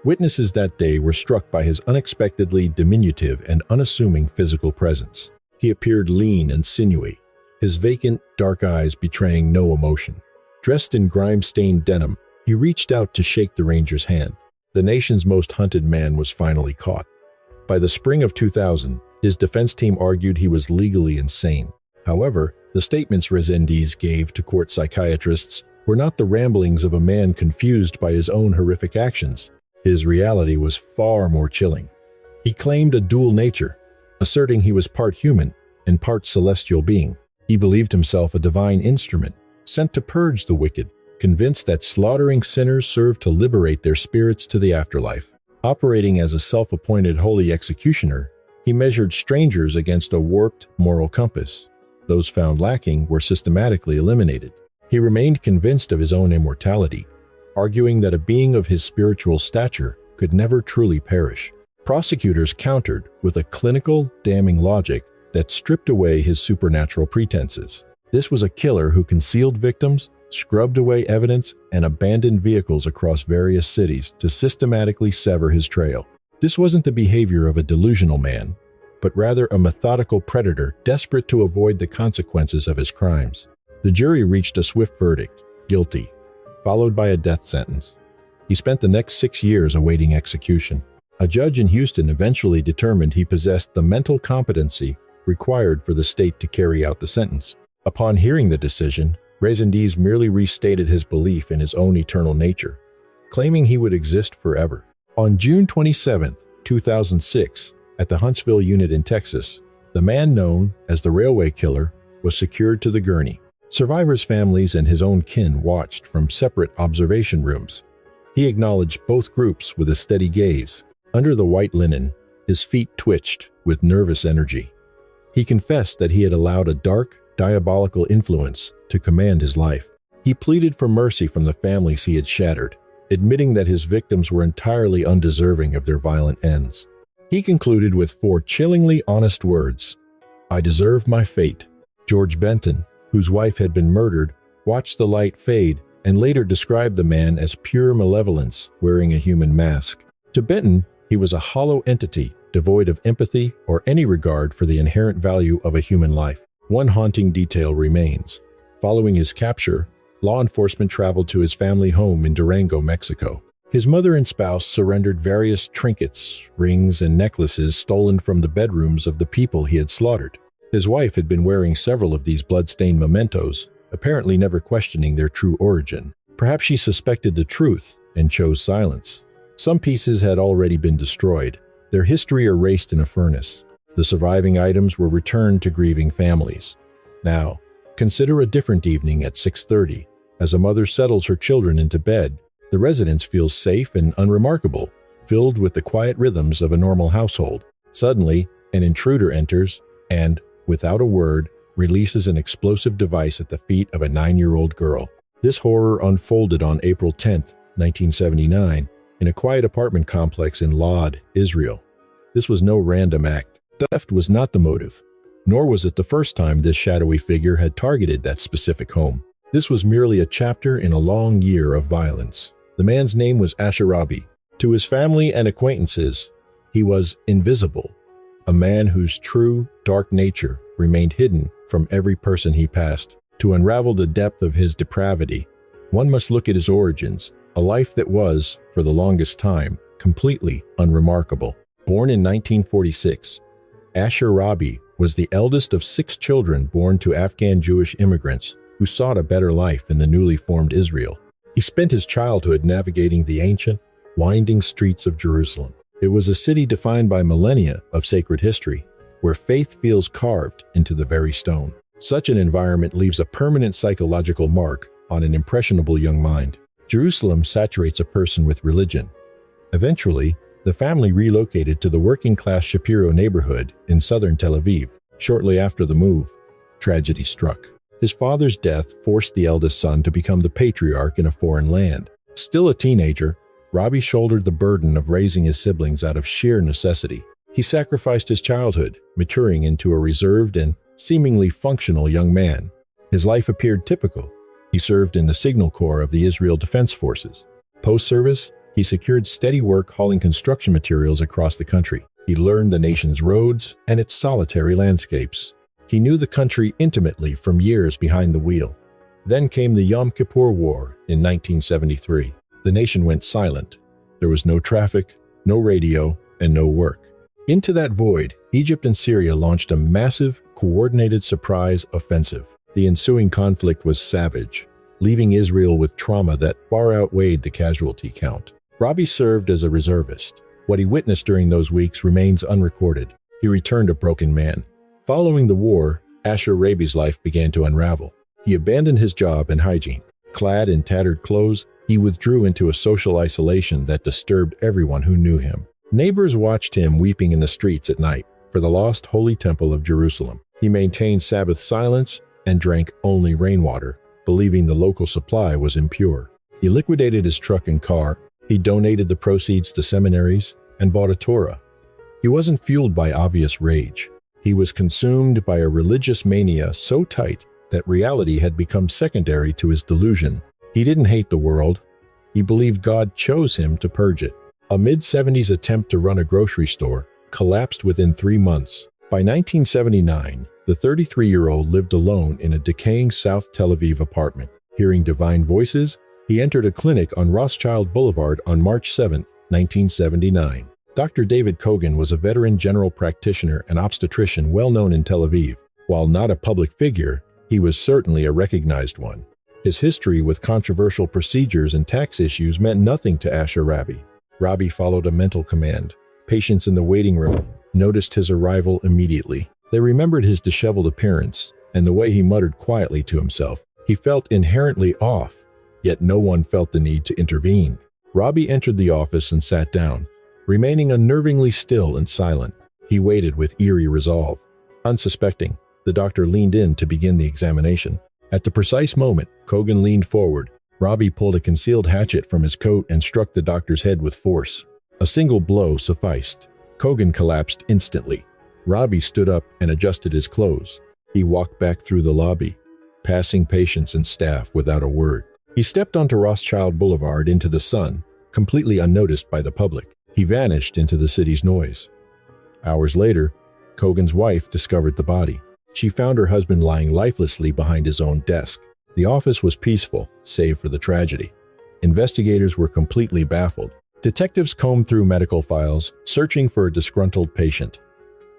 Witnesses that day were struck by his unexpectedly diminutive and unassuming physical presence. He appeared lean and sinewy, his vacant, dark eyes betraying no emotion. Dressed in grime-stained denim, he reached out to shake the ranger's hand. The nation's most hunted man was finally caught. By the spring of 2000, his defense team argued he was legally insane. However, the statements Reséndiz gave to court psychiatrists were not the ramblings of a man confused by his own horrific actions. His reality was far more chilling. He claimed a dual nature, asserting he was part human and part celestial being. He believed himself a divine instrument, sent to purge the wicked, convinced that slaughtering sinners served to liberate their spirits to the afterlife. Operating as a self-appointed holy executioner, he measured strangers against a warped moral compass. Those found lacking were systematically eliminated. He remained convinced of his own immortality, arguing that a being of his spiritual stature could never truly perish. Prosecutors countered with a clinical, damning logic that stripped away his supernatural pretenses. This was a killer who concealed victims, scrubbed away evidence, and abandoned vehicles across various cities to systematically sever his trail. This wasn't the behavior of a delusional man, but rather a methodical predator desperate to avoid the consequences of his crimes. The jury reached a swift verdict, guilty, followed by a death sentence. He spent the next 6 years awaiting execution. A judge in Houston eventually determined he possessed the mental competency required for the state to carry out the sentence. Upon hearing the decision, Reséndiz merely restated his belief in his own eternal nature, claiming he would exist forever. On June 27, 2006, at the Huntsville unit in Texas, the man known as the Railway Killer was secured to the gurney. Survivors' families and his own kin watched from separate observation rooms. He acknowledged both groups with a steady gaze. Under the white linen, his feet twitched with nervous energy. He confessed that he had allowed a dark, diabolical influence to command his life. He pleaded for mercy from the families he had shattered, admitting that his victims were entirely undeserving of their violent ends. He concluded with 4 chillingly honest words: "I deserve my fate." George Benton, whose wife had been murdered, watched the light fade and later described the man as pure malevolence wearing a human mask. To Benton, he was a hollow entity devoid of empathy or any regard for the inherent value of a human life. One haunting detail remains. Following his capture, law enforcement traveled to his family home in Durango, Mexico. His mother and spouse surrendered various trinkets, rings, and necklaces stolen from the bedrooms of the people he had slaughtered. His wife had been wearing several of these blood-stained mementos, apparently never questioning their true origin. Perhaps she suspected the truth and chose silence. Some pieces had already been destroyed, their history erased in a furnace. The surviving items were returned to grieving families. Now, consider a different evening at 6:30. As a mother settles her children into bed, the residence feels safe and unremarkable, filled with the quiet rhythms of a normal household. Suddenly, an intruder enters and, without a word, releases an explosive device at the feet of a 9-year-old girl. This horror unfolded on April 10, 1979, in a quiet apartment complex in Lod, Israel. This was no random act. Theft was not the motive, nor was it the first time this shadowy figure had targeted that specific home. This was merely a chapter in a long year of violence. The man's name was Asher Rabi. To his family and acquaintances, he was invisible, a man whose true, dark nature remained hidden from every person he passed. To unravel the depth of his depravity, one must look at his origins, a life that was, for the longest time, completely unremarkable. Born in 1946, Asher Rabi was the eldest of 6 children born to Afghan Jewish immigrants who sought a better life in the newly formed Israel. He spent his childhood navigating the ancient, winding streets of Jerusalem. It was a city defined by millennia of sacred history, where faith feels carved into the very stone. Such an environment leaves a permanent psychological mark on an impressionable young mind. Jerusalem saturates a person with religion. Eventually, the family relocated to the working-class Shapiro neighborhood in southern Tel Aviv. Shortly after the move, tragedy struck. His father's death forced the eldest son to become the patriarch in a foreign land. Still a teenager, Rabi shouldered the burden of raising his siblings out of sheer necessity. He sacrificed his childhood, maturing into a reserved and seemingly functional young man. His life appeared typical. He served in the Signal Corps of the Israel Defense Forces. Post-service, he secured steady work hauling construction materials across the country. He learned the nation's roads and its solitary landscapes. He knew the country intimately from years behind the wheel. Then came the Yom Kippur War in 1973. The nation went silent. There was no traffic, no radio, and no work. Into that void, Egypt and Syria launched a massive, coordinated surprise offensive. The ensuing conflict was savage, leaving Israel with trauma that far outweighed the casualty count. Rabi served as a reservist. What he witnessed during those weeks remains unrecorded. He returned a broken man. Following the war, Asher Rabi's life began to unravel. He abandoned his job and hygiene. Clad in tattered clothes, he withdrew into a social isolation that disturbed everyone who knew him. Neighbors watched him weeping in the streets at night for the lost holy temple of Jerusalem. He maintained Sabbath silence and drank only rainwater, believing the local supply was impure. He liquidated his truck and car. He donated the proceeds to seminaries and bought a Torah. He wasn't fueled by obvious rage. He was consumed by a religious mania so tight that reality had become secondary to his delusion. He didn't hate the world. He believed God chose him to purge it. A mid-70s attempt to run a grocery store collapsed within 3 months. By 1979, the 33-year-old lived alone in a decaying South Tel Aviv apartment. Hearing divine voices, he entered a clinic on Rothschild Boulevard on March 7, 1979. Dr. David Kogan was a veteran general practitioner and obstetrician well known in Tel Aviv. While not a public figure, he was certainly a recognized one. His history with controversial procedures and tax issues meant nothing to Asher Rabi. Rabi followed a mental command. Patients in the waiting room noticed his arrival immediately. They remembered his disheveled appearance and the way he muttered quietly to himself. He felt inherently off, yet no one felt the need to intervene. Rabi entered the office and sat down, remaining unnervingly still and silent. He waited with eerie resolve. Unsuspecting, the doctor leaned in to begin the examination. At the precise moment, Kogan leaned forward. Rabi pulled a concealed hatchet from his coat and struck the doctor's head with force. A single blow sufficed. Kogan collapsed instantly. Rabi stood up and adjusted his clothes. He walked back through the lobby, passing patients and staff without a word. He stepped onto Rothschild Boulevard into the sun, completely unnoticed by the public. He vanished into the city's noise. Hours later, Kogan's wife discovered the body. She found her husband lying lifelessly behind his own desk. The office was peaceful, save for the tragedy. Investigators were completely baffled. Detectives combed through medical files, searching for a disgruntled patient.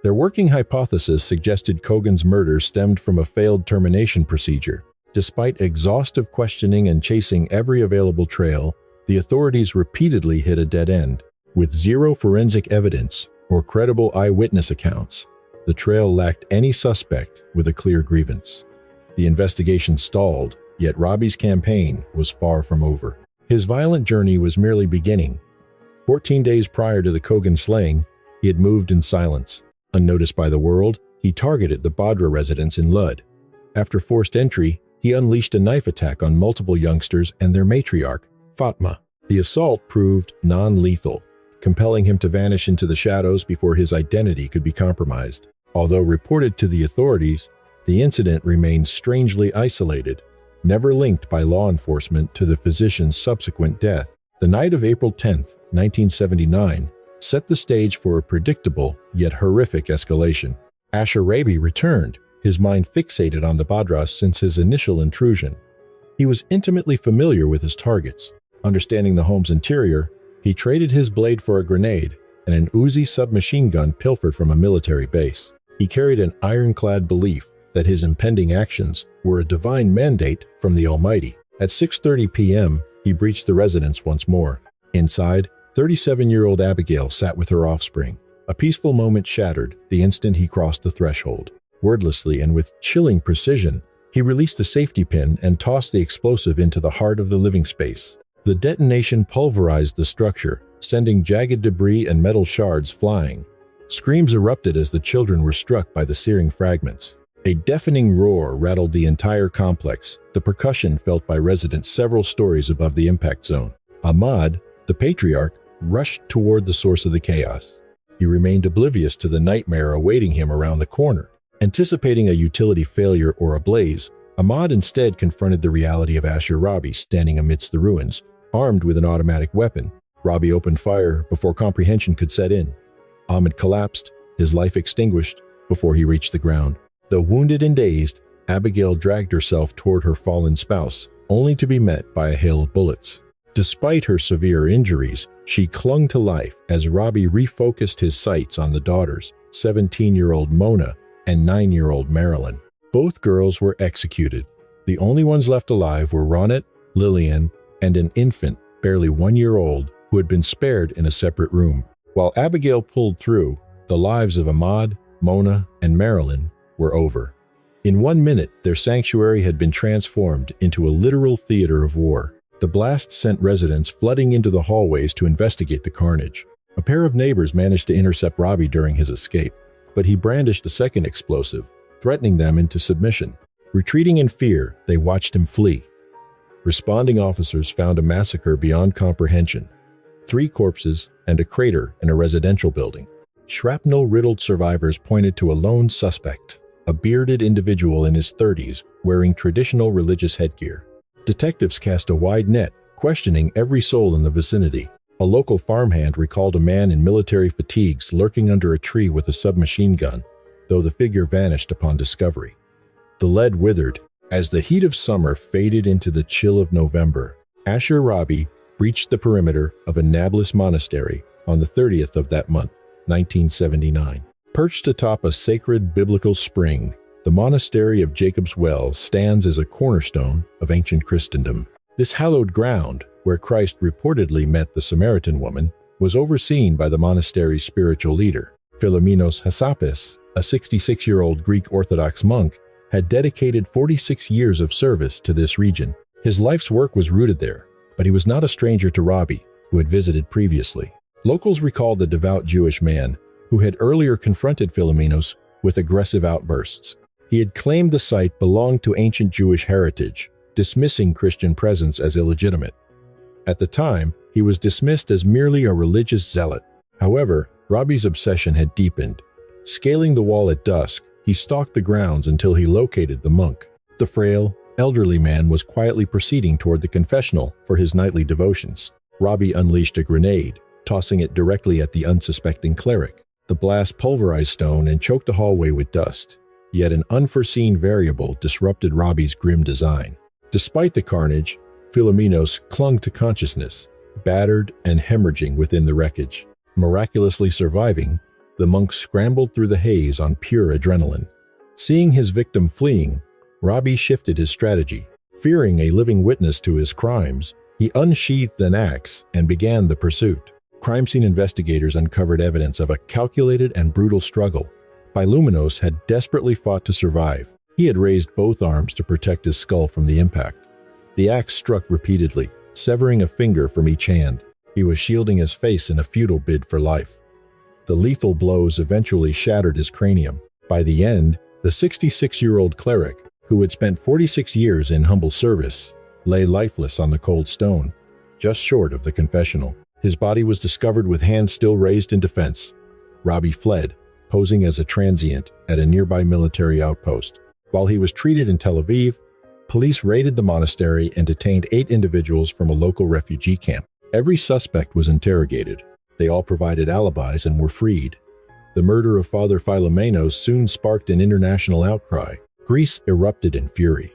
Their working hypothesis suggested Kogan's murder stemmed from a failed termination procedure. Despite exhaustive questioning and chasing every available trail, the authorities repeatedly hit a dead end. With zero forensic evidence or credible eyewitness accounts, the trail lacked any suspect with a clear grievance. The investigation stalled, yet Rabi's campaign was far from over. His violent journey was merely beginning. 14 days prior to the Kogan slaying, he had moved in silence. Unnoticed by the world, he targeted the Badra residence in Lud. After forced entry, he unleashed a knife attack on multiple youngsters and their matriarch, Fatma. The assault proved non-lethal, compelling him to vanish into the shadows before his identity could be compromised. Although reported to the authorities, the incident remained strangely isolated, never linked by law enforcement to the physician's subsequent death. The night of April 10, 1979, set the stage for a predictable yet horrific escalation. Asher Rabi returned, his mind fixated on the Badra since his initial intrusion. He was intimately familiar with his targets. Understanding the home's interior, he traded his blade for a grenade and an Uzi submachine gun pilfered from a military base. He carried an ironclad belief that his impending actions were a divine mandate from the Almighty. At 6:30 p.m., he breached the residence once more. Inside, 37-year-old Abigail sat with her offspring. A peaceful moment shattered the instant he crossed the threshold. Wordlessly and with chilling precision, he released the safety pin and tossed the explosive into the heart of the living space. The detonation pulverized the structure, sending jagged debris and metal shards flying. Screams erupted as the children were struck by the searing fragments. A deafening roar rattled the entire complex, the percussion felt by residents several stories above the impact zone. Ahmad, the patriarch, rushed toward the source of the chaos. He remained oblivious to the nightmare awaiting him around the corner. Anticipating a utility failure or a blaze, Ahmad instead confronted the reality of Asher Rabi standing amidst the ruins, armed with an automatic weapon. Rabi opened fire before comprehension could set in. Ahmad collapsed, his life extinguished, before he reached the ground. Though wounded and dazed, Abigail dragged herself toward her fallen spouse, only to be met by a hail of bullets. Despite her severe injuries, she clung to life as Rabi refocused his sights on the daughters, 17-year-old Mona and 9-year-old Marilyn. Both girls were executed. The only ones left alive were Ronit, Lillian, and an infant, barely 1 year old, who had been spared in a separate room. While Abigail pulled through, the lives of Ahmad, Mona, and Marilyn were over. In 1 minute, their sanctuary had been transformed into a literal theater of war. The blast sent residents flooding into the hallways to investigate the carnage. A pair of neighbors managed to intercept Rabi during his escape, but he brandished a second explosive, threatening them into submission. Retreating in fear, they watched him flee. Responding officers found a massacre beyond comprehension. 3 corpses and a crater in a residential building. Shrapnel-riddled survivors pointed to a lone suspect, a bearded individual in his 30s wearing traditional religious headgear. Detectives cast a wide net, questioning every soul in the vicinity. A local farmhand recalled a man in military fatigues lurking under a tree with a submachine gun, though the figure vanished upon discovery. The lead withered. As the heat of summer faded into the chill of November, Asher Rabi breached the perimeter of a Nablus monastery on the 30th of that month, 1979. Perched atop a sacred biblical spring, the monastery of Jacob's Well stands as a cornerstone of ancient Christendom. This hallowed ground, where Christ reportedly met the Samaritan woman, was overseen by the monastery's spiritual leader. Philoumenos Hasapis, a 66-year-old Greek Orthodox monk, had dedicated 46 years of service to this region. His life's work was rooted there, but he was not a stranger to Rabi, who had visited previously. Locals recalled the devout Jewish man who had earlier confronted Philoumenos with aggressive outbursts. He had claimed the site belonged to ancient Jewish heritage, dismissing Christian presence as illegitimate. At the time, he was dismissed as merely a religious zealot. However, Rabi's obsession had deepened. Scaling the wall at dusk, he stalked the grounds until he located the monk. The frail, elderly man was quietly proceeding toward the confessional for his nightly devotions. Rabi unleashed a grenade, tossing it directly at the unsuspecting cleric. The blast pulverized stone and choked the hallway with dust. Yet an unforeseen variable disrupted Rabi's grim design. Despite the carnage, Philoumenos clung to consciousness, battered and hemorrhaging within the wreckage. Miraculously surviving, the monk scrambled through the haze on pure adrenaline. Seeing his victim fleeing, Rabi shifted his strategy. Fearing a living witness to his crimes, he unsheathed an axe and began the pursuit. Crime scene investigators uncovered evidence of a calculated and brutal struggle. Philoumenos had desperately fought to survive. He had raised both arms to protect his skull from the impact. The axe struck repeatedly, severing a finger from each hand. He was shielding his face in a futile bid for life. The lethal blows eventually shattered his cranium. By the end, the 66-year-old cleric, who had spent 46 years in humble service, lay lifeless on the cold stone, just short of the confessional. His body was discovered with hands still raised in defense. Rabi fled, posing as a transient at a nearby military outpost. While he was treated in Tel Aviv, police raided the monastery and detained 8 individuals from a local refugee camp. Every suspect was interrogated. They all provided alibis and were freed. The murder of Father Philoumenos soon sparked an international outcry. Greece erupted in fury.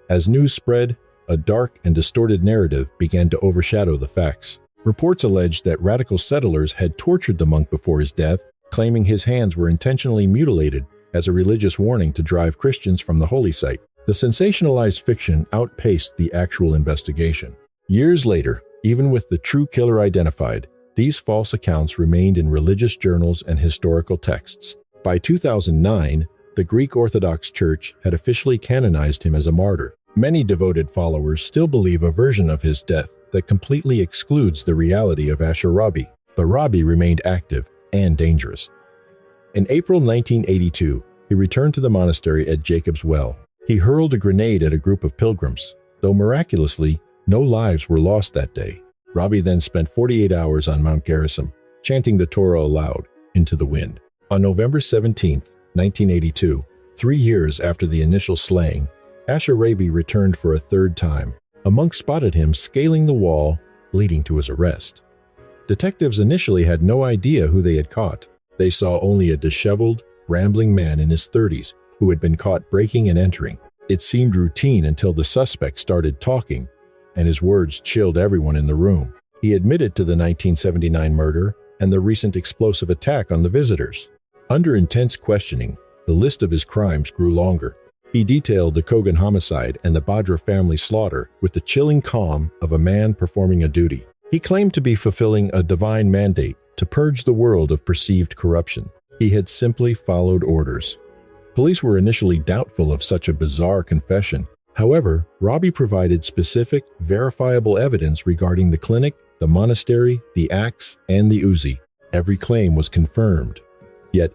As news spread, a dark and distorted narrative began to overshadow the facts. Reports alleged that radical settlers had tortured the monk before his death, claiming his hands were intentionally mutilated as a religious warning to drive Christians from the holy site. The sensationalized fiction outpaced the actual investigation. Years later, even with the true killer identified, these false accounts remained in religious journals and historical texts. By 2009, the Greek Orthodox Church had officially canonized him as a martyr. Many devoted followers still believe a version of his death that completely excludes the reality of Asher Rabi, but Rabi remained active and dangerous. In April 1982, he returned to the monastery at Jacob's Well. He hurled a grenade at a group of pilgrims. Though miraculously, no lives were lost that day. Rabi then spent 48 hours on Mount Gerizim, chanting the Torah aloud into the wind. On November 17, 1982, 3 years after the initial slaying, Asher Rabi returned for a third time. A monk spotted him scaling the wall, leading to his arrest. Detectives initially had no idea who they had caught. They saw only a disheveled, rambling man in his 30s who had been caught breaking and entering. It seemed routine until the suspect started talking, and his words chilled everyone in the room. He admitted to the 1979 murder and the recent explosive attack on the visitors. Under intense questioning, the list of his crimes grew longer. He detailed the Kogan homicide and the Badra family slaughter with the chilling calm of a man performing a duty. He claimed to be fulfilling a divine mandate to purge the world of perceived corruption. He had simply followed orders. Police were initially doubtful of such a bizarre confession. However, Rabi provided specific, verifiable evidence regarding the clinic, the monastery, the axe, and the Uzi. Every claim was confirmed. Yet,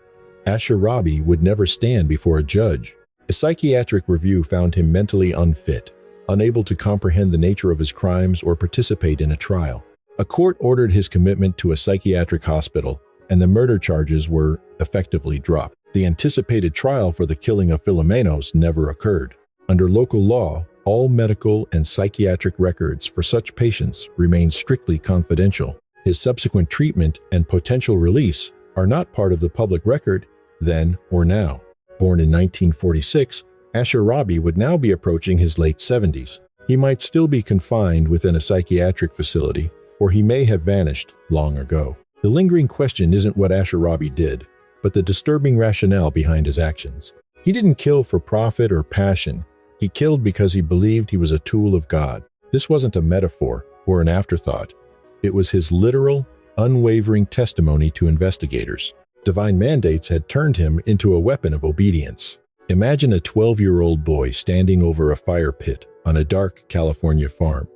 Asher Rabi would never stand before a judge. A psychiatric review found him mentally unfit, unable to comprehend the nature of his crimes or participate in a trial. A court ordered his commitment to a psychiatric hospital, and the murder charges were effectively dropped. The anticipated trial for the killing of Philoumenos never occurred. Under local law, all medical and psychiatric records for such patients remain strictly confidential. His subsequent treatment and potential release are not part of the public record then or now. Born in 1946, Asher Rabi would now be approaching his late 70s. He might still be confined within a psychiatric facility, or he may have vanished long ago. The lingering question isn't what Asher Rabi did, but the disturbing rationale behind his actions. He didn't kill for profit or passion. He killed because he believed he was a tool of God. This wasn't a metaphor or an afterthought. It was his literal, unwavering testimony to investigators. Divine mandates had turned him into a weapon of obedience. Imagine a 12-year-old boy standing over a fire pit on a dark California farm.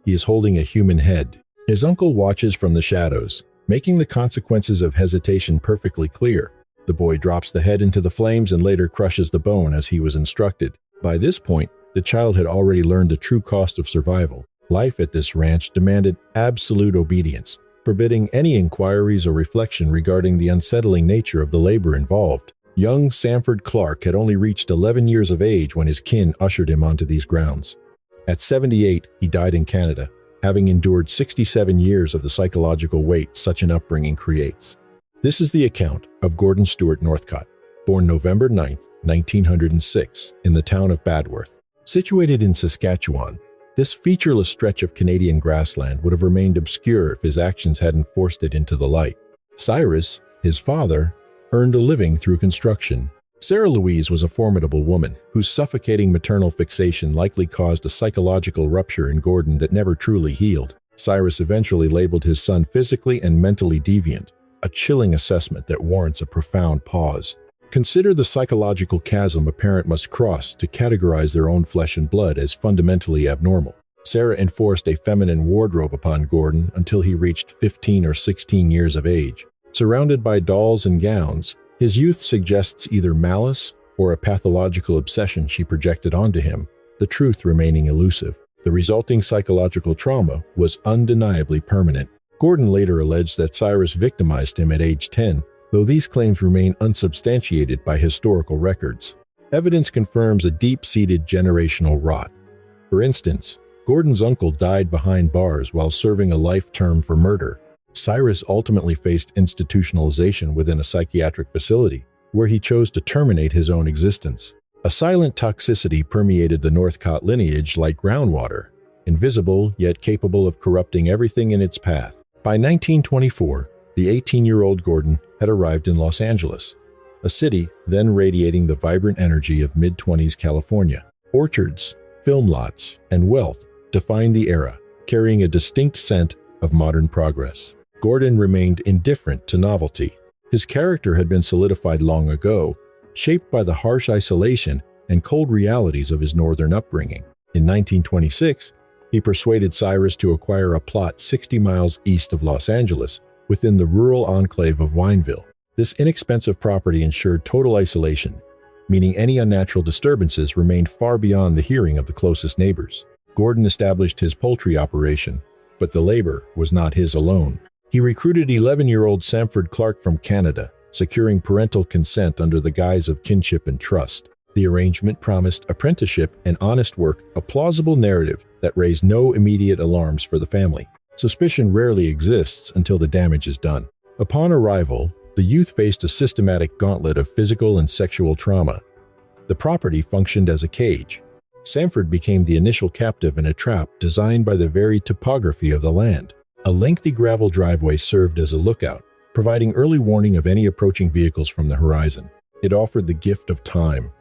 He is holding a human head. His uncle watches from the shadows, making the consequences of hesitation perfectly clear. The boy drops the head into the flames and later crushes the bone as he was instructed. By this point, the child had already learned the true cost of survival. Life at this ranch demanded absolute obedience, forbidding any inquiries or reflection regarding the unsettling nature of the labor involved. Young Sanford Clark had only reached 11 years of age when his kin ushered him onto these grounds. At 78, he died in Canada, having endured 67 years of the psychological weight such an upbringing creates. This is the account of Gordon Stewart Northcott, born November 9, 1906, in the town of Badworth. Situated in Saskatchewan, this featureless stretch of Canadian grassland would have remained obscure if his actions hadn't forced it into the light. Cyrus, his father, earned a living through construction. Sarah Louise was a formidable woman whose suffocating maternal fixation likely caused a psychological rupture in Gordon that never truly healed. Cyrus eventually labeled his son physically and mentally deviant, a chilling assessment that warrants a profound pause. Consider the psychological chasm a parent must cross to categorize their own flesh and blood as fundamentally abnormal. Sarah enforced a feminine wardrobe upon Gordon until he reached 15 or 16 years of age. Surrounded by dolls and gowns, his youth suggests either malice or a pathological obsession she projected onto him, the truth remaining elusive. The resulting psychological trauma was undeniably permanent. Gordon later alleged that Cyrus victimized him at age 10, though these claims remain unsubstantiated by historical records. Evidence confirms a deep-seated generational rot. For instance, Gordon's uncle died behind bars while serving a life term for murder. Cyrus ultimately faced institutionalization within a psychiatric facility, where he chose to terminate his own existence. A silent toxicity permeated the Northcott lineage like groundwater, invisible yet capable of corrupting everything in its path. By 1924, the 18-year-old Gordon had arrived in Los Angeles, a city then radiating the vibrant energy of mid-20s California. Orchards, film lots, and wealth defined the era, carrying a distinct scent of modern progress. Gordon remained indifferent to novelty. His character had been solidified long ago, shaped by the harsh isolation and cold realities of his northern upbringing. In 1926, he persuaded Cyrus to acquire a plot 60 miles east of Los Angeles, within the rural enclave of Wineville. This inexpensive property ensured total isolation, meaning any unnatural disturbances remained far beyond the hearing of the closest neighbors. Gordon established his poultry operation, but the labor was not his alone. He recruited 11-year-old Sanford Clark from Canada, securing parental consent under the guise of kinship and trust. The arrangement promised apprenticeship and honest work, a plausible narrative that raised no immediate alarms for the family. Suspicion rarely exists until the damage is done. Upon arrival, the youth faced a systematic gauntlet of physical and sexual trauma. The property functioned as a cage. Sanford became the initial captive in a trap designed by the very topography of the land. A lengthy gravel driveway served as a lookout, providing early warning of any approaching vehicles from the horizon. It offered the gift of time.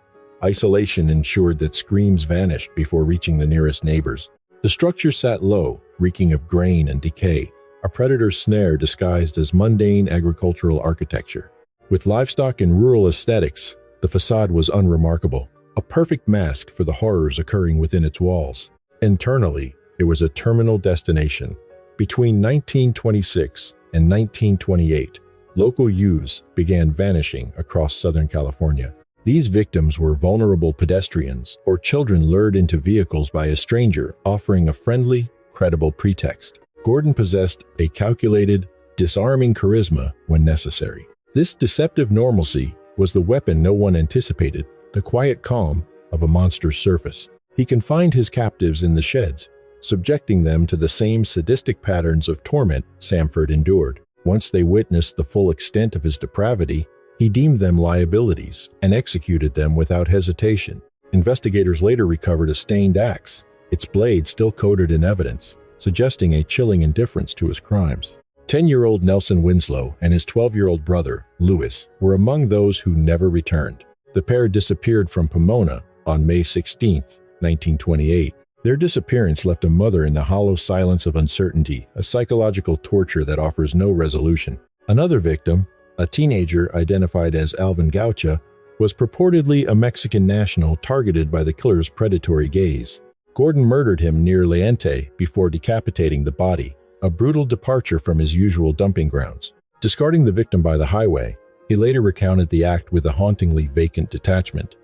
Isolation ensured that screams vanished before reaching the nearest neighbors. The structure sat low, reeking of grain and decay, a predator's snare disguised as mundane agricultural architecture. With livestock and rural aesthetics, the facade was unremarkable, a perfect mask for the horrors occurring within its walls. Internally, it was a terminal destination. Between 1926 and 1928, local youths began vanishing across Southern California. These victims were vulnerable pedestrians or children lured into vehicles by a stranger offering a friendly, credible pretext. Gordon possessed a calculated, disarming charisma when necessary. This deceptive normalcy was the weapon no one anticipated, the quiet calm of a monster's surface. He confined his captives in the sheds, subjecting them to the same sadistic patterns of torment Sanford endured. Once they witnessed the full extent of his depravity, he deemed them liabilities and executed them without hesitation. Investigators later recovered a stained axe, its blade still coated in evidence, suggesting a chilling indifference to his crimes. 10-year-old Nelson Winslow and his 12-year-old brother, Louis, were among those who never returned. The pair disappeared from Pomona on May 16, 1928. Their disappearance left a mother in the hollow silence of uncertainty, a psychological torture that offers no resolution. Another victim, a teenager identified as Alvin Gaucha, was purportedly a Mexican national targeted by the killer's predatory gaze. Gordon murdered him near Leante before decapitating the body, a brutal departure from his usual dumping grounds. Discarding the victim by the highway, he later recounted the act with a hauntingly vacant detachment.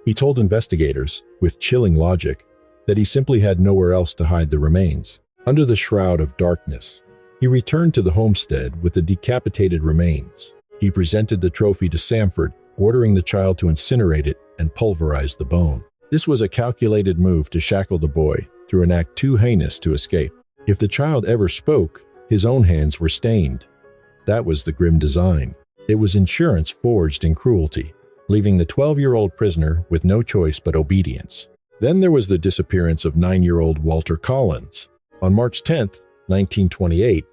He told investigators, with chilling logic, that he simply had nowhere else to hide the remains. Under the shroud of darkness, he returned to the homestead with the decapitated remains. He presented the trophy to Sanford, ordering the child to incinerate it and pulverize the bone. This was a calculated move to shackle the boy through an act too heinous to escape. If the child ever spoke, his own hands were stained. That was the grim design. It was insurance forged in cruelty, leaving the 12-year-old prisoner with no choice but obedience. Then there was the disappearance of 9-year-old Walter Collins. On March 10, 1928,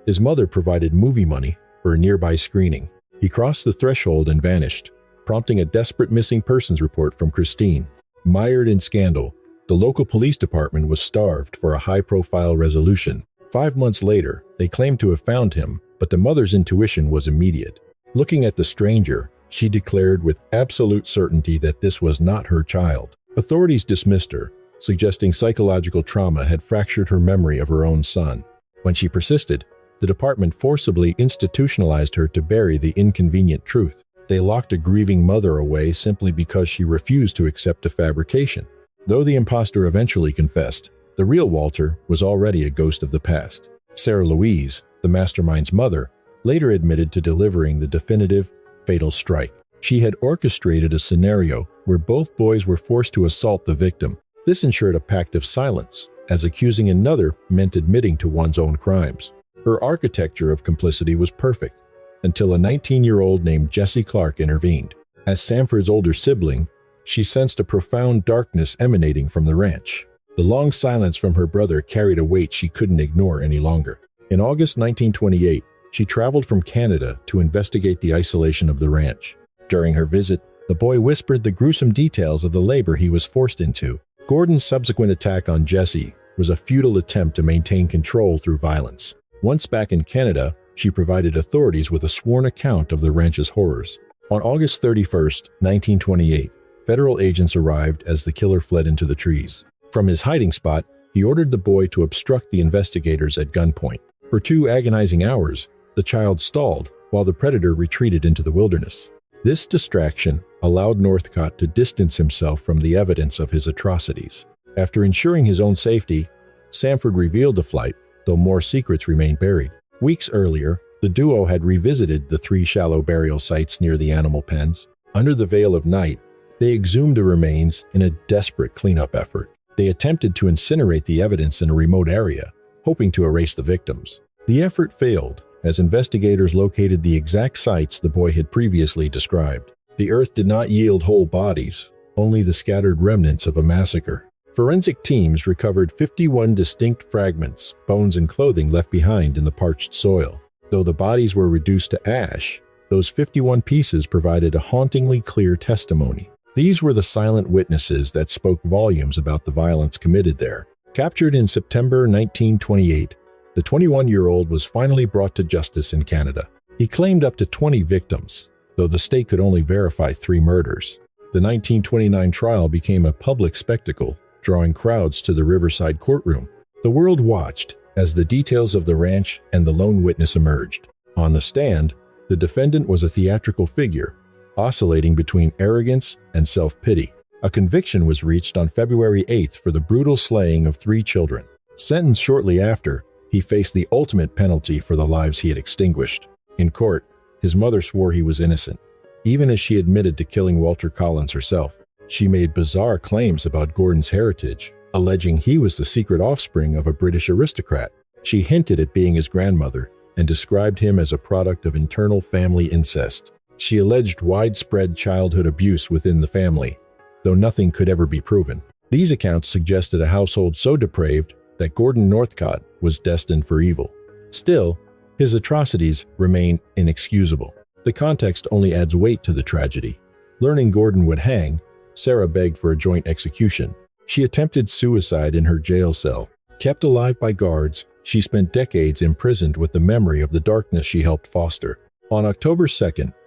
his mother provided movie money for a nearby screening. He crossed the threshold and vanished, prompting a desperate missing persons report from Christine. Mired in scandal, the local police department was starved for a high-profile resolution. 5 months later, they claimed to have found him, but the mother's intuition was immediate. Looking at the stranger, she declared with absolute certainty that this was not her child. Authorities dismissed her, suggesting psychological trauma had fractured her memory of her own son. When she persisted, the department forcibly institutionalized her to bury the inconvenient truth. They locked a grieving mother away simply because she refused to accept a fabrication. Though the imposter eventually confessed, the real Walter was already a ghost of the past. Sarah Louise, the mastermind's mother, later admitted to delivering the definitive, fatal strike. She had orchestrated a scenario where both boys were forced to assault the victim. This ensured a pact of silence, as accusing another meant admitting to one's own crimes. Her architecture of complicity was perfect, until a 19-year-old named Jesse Clark intervened. As Sanford's older sibling, she sensed a profound darkness emanating from the ranch. The long silence from her brother carried a weight she couldn't ignore any longer. In August 1928, she traveled from Canada to investigate the isolation of the ranch. During her visit, the boy whispered the gruesome details of the labor he was forced into. Gordon's subsequent attack on Jesse was a futile attempt to maintain control through violence. Once back in Canada, she provided authorities with a sworn account of the ranch's horrors. On August 31, 1928, federal agents arrived as the killer fled into the trees. From his hiding spot, he ordered the boy to obstruct the investigators at gunpoint. For 2 agonizing hours, the child stalled while the predator retreated into the wilderness. This distraction allowed Northcott to distance himself from the evidence of his atrocities. After ensuring his own safety, Sanford revealed the flight, though more secrets remained buried. Weeks earlier, the duo had revisited the 3 shallow burial sites near the animal pens. Under the veil of night, they exhumed the remains in a desperate cleanup effort. They attempted to incinerate the evidence in a remote area, hoping to erase the victims. The effort failed, as investigators located the exact sites the boy had previously described. The earth did not yield whole bodies, only the scattered remnants of a massacre. Forensic teams recovered 51 distinct fragments, bones and clothing left behind in the parched soil. Though the bodies were reduced to ash, those 51 pieces provided a hauntingly clear testimony. These were the silent witnesses that spoke volumes about the violence committed there. Captured in September 1928, the 21-year-old was finally brought to justice in Canada. He claimed up to 20 victims, though the state could only verify 3 murders. The 1929 trial became a public spectacle, drawing crowds to the Riverside courtroom. The world watched as the details of the ranch and the lone witness emerged. On the stand, the defendant was a theatrical figure, oscillating between arrogance and self-pity. A conviction was reached on February 8th for the brutal slaying of 3 children. Sentenced shortly after, he faced the ultimate penalty for the lives he had extinguished. In court, his mother swore he was innocent, even as she admitted to killing Walter Collins herself. She made bizarre claims about Gordon's heritage, alleging he was the secret offspring of a British aristocrat. She hinted at being his grandmother and described him as a product of internal family incest. She alleged widespread childhood abuse within the family, though nothing could ever be proven. These accounts suggested a household so depraved that Gordon Northcott was destined for evil. Still, his atrocities remain inexcusable. The context only adds weight to the tragedy. Learning Gordon would hang, Sarah begged for a joint execution. She attempted suicide in her jail cell. Kept alive by guards, she spent decades imprisoned with the memory of the darkness she helped foster. On October 2,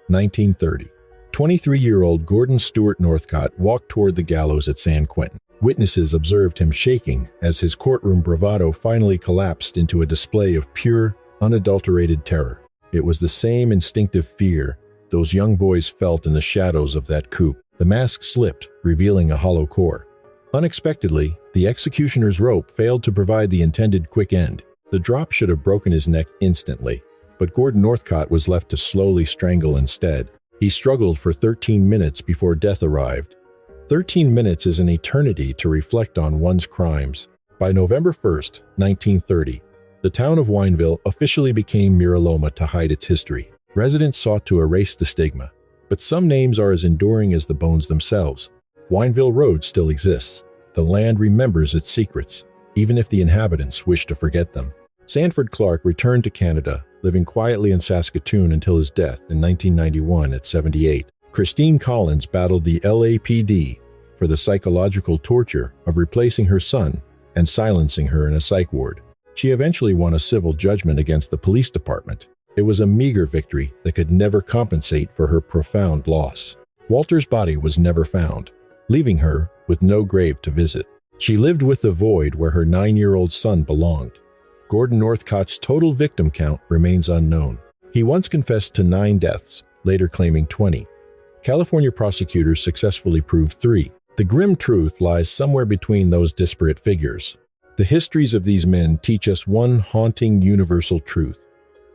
1930, 23-year-old Gordon Stewart Northcott walked toward the gallows at San Quentin. Witnesses observed him shaking as his courtroom bravado finally collapsed into a display of pure, unadulterated terror. It was the same instinctive fear those young boys felt in the shadows of that coop. The mask slipped, revealing a hollow core. Unexpectedly, the executioner's rope failed to provide the intended quick end. The drop should have broken his neck instantly, but Gordon Northcott was left to slowly strangle instead. He struggled for 13 minutes before death arrived. 13 minutes is an eternity to reflect on one's crimes. By November 1, 1930, the town of Wineville officially became Muraloma to hide its history. Residents sought to erase the stigma, but some names are as enduring as the bones themselves. Wineville Road still exists. The land remembers its secrets, even if the inhabitants wish to forget them. Sanford Clark returned to Canada, living quietly in Saskatoon until his death in 1991 at 78. Christine Collins battled the LAPD for the psychological torture of replacing her son and silencing her in a psych ward. She eventually won a civil judgment against the police department. It was a meager victory that could never compensate for her profound loss. Walter's body was never found, leaving her with no grave to visit. She lived with the void where her 9-year-old son belonged. Gordon Northcott's total victim count remains unknown. He once confessed to 9 deaths, later claiming 20. California prosecutors successfully proved 3. The grim truth lies somewhere between those disparate figures. The histories of these men teach us one haunting universal truth.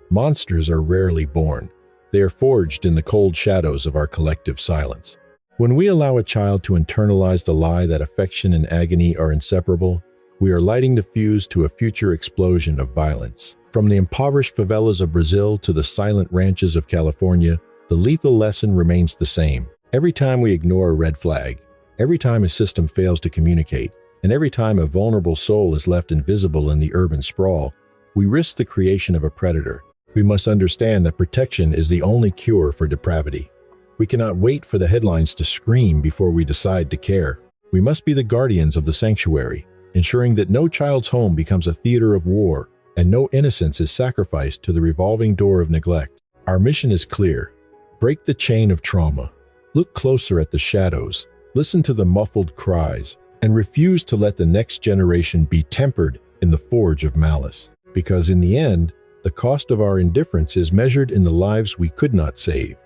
Monsters are rarely born. They are forged in the cold shadows of our collective silence. When we allow a child to internalize the lie that affection and agony are inseparable, we are lighting the fuse to a future explosion of violence. From the impoverished favelas of Brazil to the silent ranches of California, the lethal lesson remains the same. Every time we ignore a red flag, every time a system fails to communicate, and every time a vulnerable soul is left invisible in the urban sprawl, we risk the creation of a predator. We must understand that protection is the only cure for depravity. We cannot wait for the headlines to scream before we decide to care. We must be the guardians of the sanctuary, ensuring that no child's home becomes a theater of war and no innocence is sacrificed to the revolving door of neglect. Our mission is clear. Break the chain of trauma. Look closer at the shadows. Listen to the muffled cries, and refuse to let the next generation be tempered in the forge of malice. Because in the end, the cost of our indifference is measured in the lives we could not save.